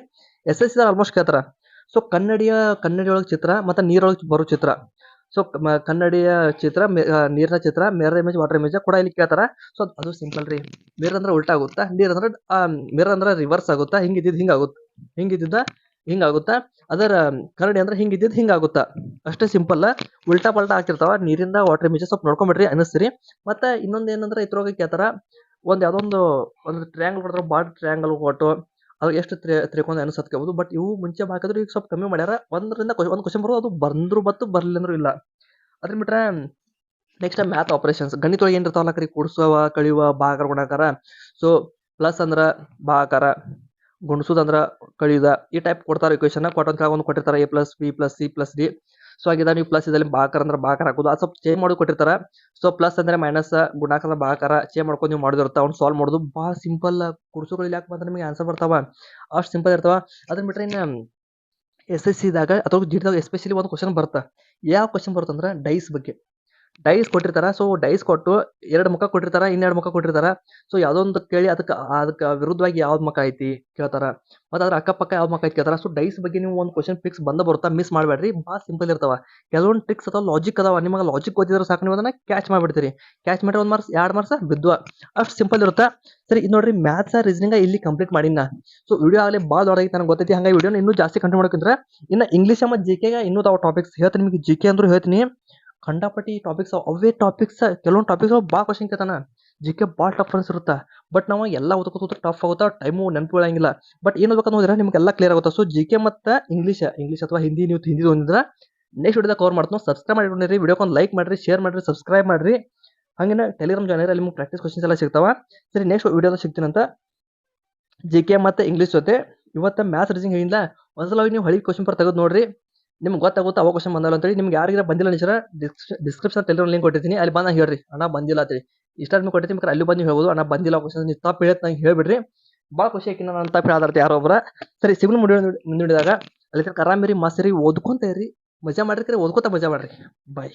SSC ಆಲ್ಮೋಸ್ಟ್ ಕೇಳ್ತಾರ. ಸೊ ಕನ್ನಡಿ ಒಳಗೆ ಚಿತ್ರ ಮತ್ತು ನೀರೊಳಗೆ ಬರೋ ಚಿತ್ರ. ಸೊ ಕನ್ನಡಿಯ ಚಿತ್ರ, ನೀರಿನ ಚಿತ್ರ, ಮಿರರ್ ಇಮೇಜ್, ವಾಟರ್ ಇಮೇಜ್ ಕೂಡ ಇಲ್ಲಿ ಕೇಳ್ತಾರ. ಸೊ ಅದು ಸಿಂಪಲ್ ರೀ. ಮಿರರ್ ಅಂದ್ರೆ ಉಲ್ಟಾ ಆಗುತ್ತಾ, ಮಿರರ್ ಅಂದ್ರೆ ರಿವರ್ಸ್ ಆಗುತ್ತಾ, ಹಿಂಗಿದ್ದಿದ್ದು ಹಿಂಗಾಗುತ್ತೆ, ಹಿಂಗಾಗುತ್ತಾ. ಅದರ ಕನ್ನಡಿ ಅಂದ್ರೆ ಹಿಂಗಿದ್ದಿದ್ದು ಹಿಂಗಾಗುತ್ತಾ. ಅಷ್ಟೇ ಸಿಂಪಲ್. ಉಲ್ಟಾ ಪಲ್ಟಾ ಹಾಕಿರ್ತಾವ. ನೀರಿಂದ ವಾಟರ್ ಇಮೇಜ್ ಸ್ವಲ್ಪ ನೋಡ್ಕೊಂಬಿಡ್ರಿ, ಅನಿಸ್ತೀರಿ. ಮತ್ತೆ ಇನ್ನೊಂದು ಏನಂದ್ರೆ ಇದ್ರೊಳಗೆ ಕೇಳ್ತಾರ, ಯಾವುದೊಂದು ಟ್ರಯಾಂಗಲ್ ಕೊಡ್ತಾರ, ಬಾಡ್ ಟ್ರಯಾಂಗಲ್ ಕೊಟ್ಟು ಅದು ಎಷ್ಟು ತ್ರಿಕೋನ ಅನಿಸತ್ ಕೇಳ್ಬೋದು. ಬಟ್ ಇವು ಮುಂಚೆ ಹಾಕಿದ್ರು ಈಗ ಸ್ವಲ್ಪ ಕಮ್ಮಿ ಮಾಡ್ಯಾರ. ಒಂದು ಕ್ವಶನ್ ಬರೋದು, ಅದು ಬಂದ್ರು ಬತ್ತು, ಬರ್ಲಿಲ್ಲ ಅಂದ್ರೂ ಇಲ್ಲ. ಅದ್ರ ಬಿಟ್ರೆ ನೆಕ್ಸ್ಟ್ ಮ್ಯಾಥ್ ಆಪರೇಷನ್ಸ್, ಗಣಿತೊಳಗೆ ಏನು ಇರ್ತಾವಲ್ಲ ಕರಿ, ಕೂಡ್ಸುವ, ಕಳೆಯುವ, ಭಾಗಾಕಾರ, ಗುಣಾಕಾರ. ಸೊ ಪ್ಲಸ್ ಅಂದ್ರ ಭಾಗಾಕಾರ, ಗುಣಿಸೋದಂದ್ರ ಕಳೆಯುದ, ಈ ಟೈಪ್ ಕೊಡ್ತಾರೆ. ಇಕ್ವೇಷನ್ ಒಂದು ಕೊಟ್ಟಿರ್ತಾರೆ, A+B+C+D. ಸೊ ಹಾಗಿದ ನೀವು ಪ್ಲಸ್ ಇದಲ್ಲಿ ಭಾಗಾಕಾರ ಅಂದ್ರೆ ಭಾಗಾಕಾರ ಹಾಕೋದು, ಅದು ಸ್ವಲ್ಪ ಚೇಂಜ್ ಮಾಡಿ ಕೊಟ್ಟಿರ್ತಾರ. ಸೊ ಪ್ಲಸ್ ಅಂದ್ರೆ ಮೈನಸ್, ಗುಣಾಕಾರ ಭಾಗಾಕಾರ ಚೇಂಜ್ ಮಾಡ್ಕೊಂಡು ನೀವು ಮಾಡಿದಿರ್ತಾವ. ಅವ್ನು ಸಾಲ್ವ್ ಮಾಡೋದು ಭಾಳ ಸಿಂಪಲ್. ಕುಡ್ಸುಗಳು ಯಾಕೆ ಬಂದ್ರೆ ನಿಮಗೆ ಆನ್ಸರ್ ಬರ್ತಾವ, ಅಷ್ಟು ಸಿಂಪಲ್ ಇರ್ತಾವ. ಅದನ್ನ ಬಿಟ್ರೆ ಇನ್ನು SSC ದಾಗ ಅಥವಾ ಜಿಡ್ದಾಗ ಎಸ್ಪೆಷಲಿ ಒಂದು ಕ್ವಶನ್ ಬರುತ್ತೆ. ಯಾವ ಕ್ವಶನ್ ಬರುತ್ತಂದ್ರೆ ಡೈಸ್ ಬಗ್ಗೆ. ಡೈಸ್ ಕೊಟ್ಟಿರ್ತಾರ. ಸೊ ಡೈಸ್ ಕೊಟ್ಟು 2 ಮುಖ ಕೊಟ್ಟಿರ್ತಾರ, 2 ಮುಖ ಕೊಟ್ಟಿರ್ತಾರ. ಸೊ ಯಾವುದೋ ಒಂದು ಕೇಳಿ ಅದಕ್ಕೆ ವಿರುದ್ಧವಾಗಿ ಯಾವ್ದು ಮುಖ ಐತಿ ಕೇಳ್ತಾರ, ಮತ್ತು ಅದ್ರ ಅಕ್ಕಪಕ್ಕ ಯಾವ್ದು ಮುಖ ಐತಿ ಕೇಳ್ತಾರ. ಸೊ ಡೈಸ್ ಬಗ್ಗೆ ನೀವು ಒಂದು ಕ್ವಶನ್ ಫಿಕ್ಸ್ ಬರುತ್ತಾ, ಮಿಸ್ ಮಾಡಬೇಡ್ರಿ. ಭಾಳ ಸಿಂಪಲ್ ಇರ್ತಾವ. ಕೆಲವೊಂದು ಟ್ರಿಕ್ಸ್ ಅಥವಾ ಲಾಜಿಕ್ ಅದಾವ, ನಿಮಗೆ ಲಾಜಿಕ್ ಗೊತ್ತಿದ್ರೆ ಸಾಕು, ನೀವು ಅದನ್ನ ಕ್ಯಾಚ್ ಮಾಡಿಬಿಡ್ತೀರಿ. ಕ್ಯಾಚ್ ಮಾಡಿ 1 ಮಾರ್ಕ್ಸ್ 2 ಮಾರ್ಕ್ಸ್ ಬಿದ್ದುವ, ಅಷ್ಟು ಸಿಂಪಲ್ ಇರುತ್ತೆ. ಸರಿ, ಇದು ನೋಡ್ರಿ, ಮ್ಯಾಥ್ಸ್ ರೀಸನಿಂಗ್ ಇಲ್ಲಿ ಕಂಪ್ಲೀಟ್ ಮಾಡಿನ. ಸೊ ವಿಡಿಯೋ ಆಗಲಿ ಭಾಳ ದೊಡ್ಡಾಗಿ ನನಗೆ ಗೊತ್ತೈತಿ, ಹಂಗಾಗಿ ವಿಡಿಯೋನ ಇನ್ನೂ ಜಾಸ್ತಿ ಕಂಟಿನ್ಯೂ ಮಾಡೋಕ್ಕಿಂತ ಇನ್ನು ಇಂಗ್ಲೀಷ್ ಮತ್ತು GK ಇನ್ನೂ ತಾವು ಟಾಪಿಕ್ಸ್ ಹೇಳ್ತೀನಿ. ನಿಮಗೆ GK ಅಂದ್ರೂ ಹೇಳ್ತೀನಿ, ಖಂಡಾಪಟ್ಟಿ ಟಾಪಿಕ್ಸ್ ಅವೇ ಟಾಪಿಕ್ಸ್. ಕೆಲವೊಂದು ಟಾಪಿಕ್ಸ್ ಭಾಳ ಕ್ವಶನ್ ಕೇಳ್ತಾನ, GK ಭಾಳ ಟಫ್ ಅನ್ಸಿರುತ್ತೆ. ಬಟ್ ನಾವು ಎಲ್ಲ ಓದ್ಕೋತ ಟಫ್ ಆಗುತ್ತಾ, ಟೈಮು ನೆನಪು ಬೀಳಂಗಿಲ್ಲ. ಬಟ್ ಏನು ಓದ್ಬೇಕಂತ ಹೋದ್ರೆ ನಿಮಗೆಲ್ಲ ಕ್ಲಿಯರ್ ಆಗುತ್ತೆ. ಸೊ GK ಮತ್ತು ಇಂಗ್ಲೀಷ್ ಅಥವಾ ಹಿಂದಿ, ನೀವು ಹಿಂದಿ ಓದಿದ್ರೆ ನೆಕ್ಸ್ಟ್ ವಿಡಿಯೋದಾಗ ಕವರ್ ಮಾಡ್ತೀನಿ. ಸಬ್ಸ್ಕ್ರೈಬ್ ಮಾಡಿಕೊಂಡಿರಿ, ವಿಡಿಯೋಕೊಂದು ಲೈಕ್ ಮಾಡಿರಿ, ಶೇರ್ ಮಾಡಿರಿ, ಸಬ್ಸ್ಕ್ರೈಬ್ ಮಾಡಿರಿ. ಹಾಗೆ ಟೆಲಿಗ್ರಾಮ್ ಜಾಯ್ನ್ ಅಲ್ಲಿ ನಿಮ್ಗೆ ಪ್ರಾಕ್ಟೀಸ್ ಕ್ವಶನ್ಸ್ ಎಲ್ಲ ಸಿಗ್ತಾವ. ಸರಿ, ನೆಕ್ಸ್ಟ್ ವಿಡಿಯೋದಾಗ ಸಿಗ್ತೀನಂತ. GK ಮತ್ತು ಇಂಗ್ಲೀಷ್ ಜೊತೆ ಇವತ್ತು ಮ್ಯಾಥ್ಸ್ ರೀಸನಿಂಗ್ ಹೇಳಿಲ್ಲ. ಒಂದ್ಸಲ ನೀವು ಹಳಿ ಕ್ವಶನ್ ಪೇಪರ್ ತೆಗೆದು ನೋಡ್ರಿ, ನಿಮ್ಗೆ ಗೊತ್ತಾಗುತ್ತೆ ಅವ ಕ್ವಶನ್ ಬಂದಲ್ಲ ಅಂತೇಳಿ. ನಿಮ್ಗೆ ಯಾರಿಗಾರ ಬಂದಿಲ್ಲ ನಿಜರ ಡಿಸ್ಕ್ರಿಪ್ಷನ್ ಟೆಲಿಗ್ರಾಮ್ ಲಿಂಕ್ ಕೊಟ್ಟಿದ್ದೀನಿ, ಅಲ್ಲಿ ಬಂದಾಗ ಹೇಳ್ರಿ ಅಣ್ಣ ಬಂದಿಲ್ಲ ಅಂತೇಳಿ. ಇಷ್ಟ ಕೊಟ್ಟಿದ್ದೀನಿ, ಅಲ್ಲಿ ಬಂದು ಹೇಳ್ಬೋದು ಅಣ್ಣ ಬಂದಿಲ್ಲ ಕ್ವಶನ್, ನೀವು ತಪ್ಪು ಹೇಳತ್ ನಂಗೆ ಹೇಳ್ಬಿಡ್ರಿ. ಭಾಳ ಖುಷಿ ಆಕಿ ನಾನು ತಪ್ಪು ಹೇಳಾರ್ತಿ ಯಾರೊಬ್ಬರ. ಸರಿ, ಸಿಗ್ನ ಮುಂದಿಡಿದಾಗ ಅಲ್ಲಿ ಆರಾಮಿರಿ, ಮಸ್ರಿ, ಓದ್ಕೊಂತ ಇರ್ರಿ, ಮಜಾ ಮಾಡ್ರಿ, ಓದ್ಕೋತ ಮಜಾ ಮಾಡ್ರಿ. ಬಾಯ್.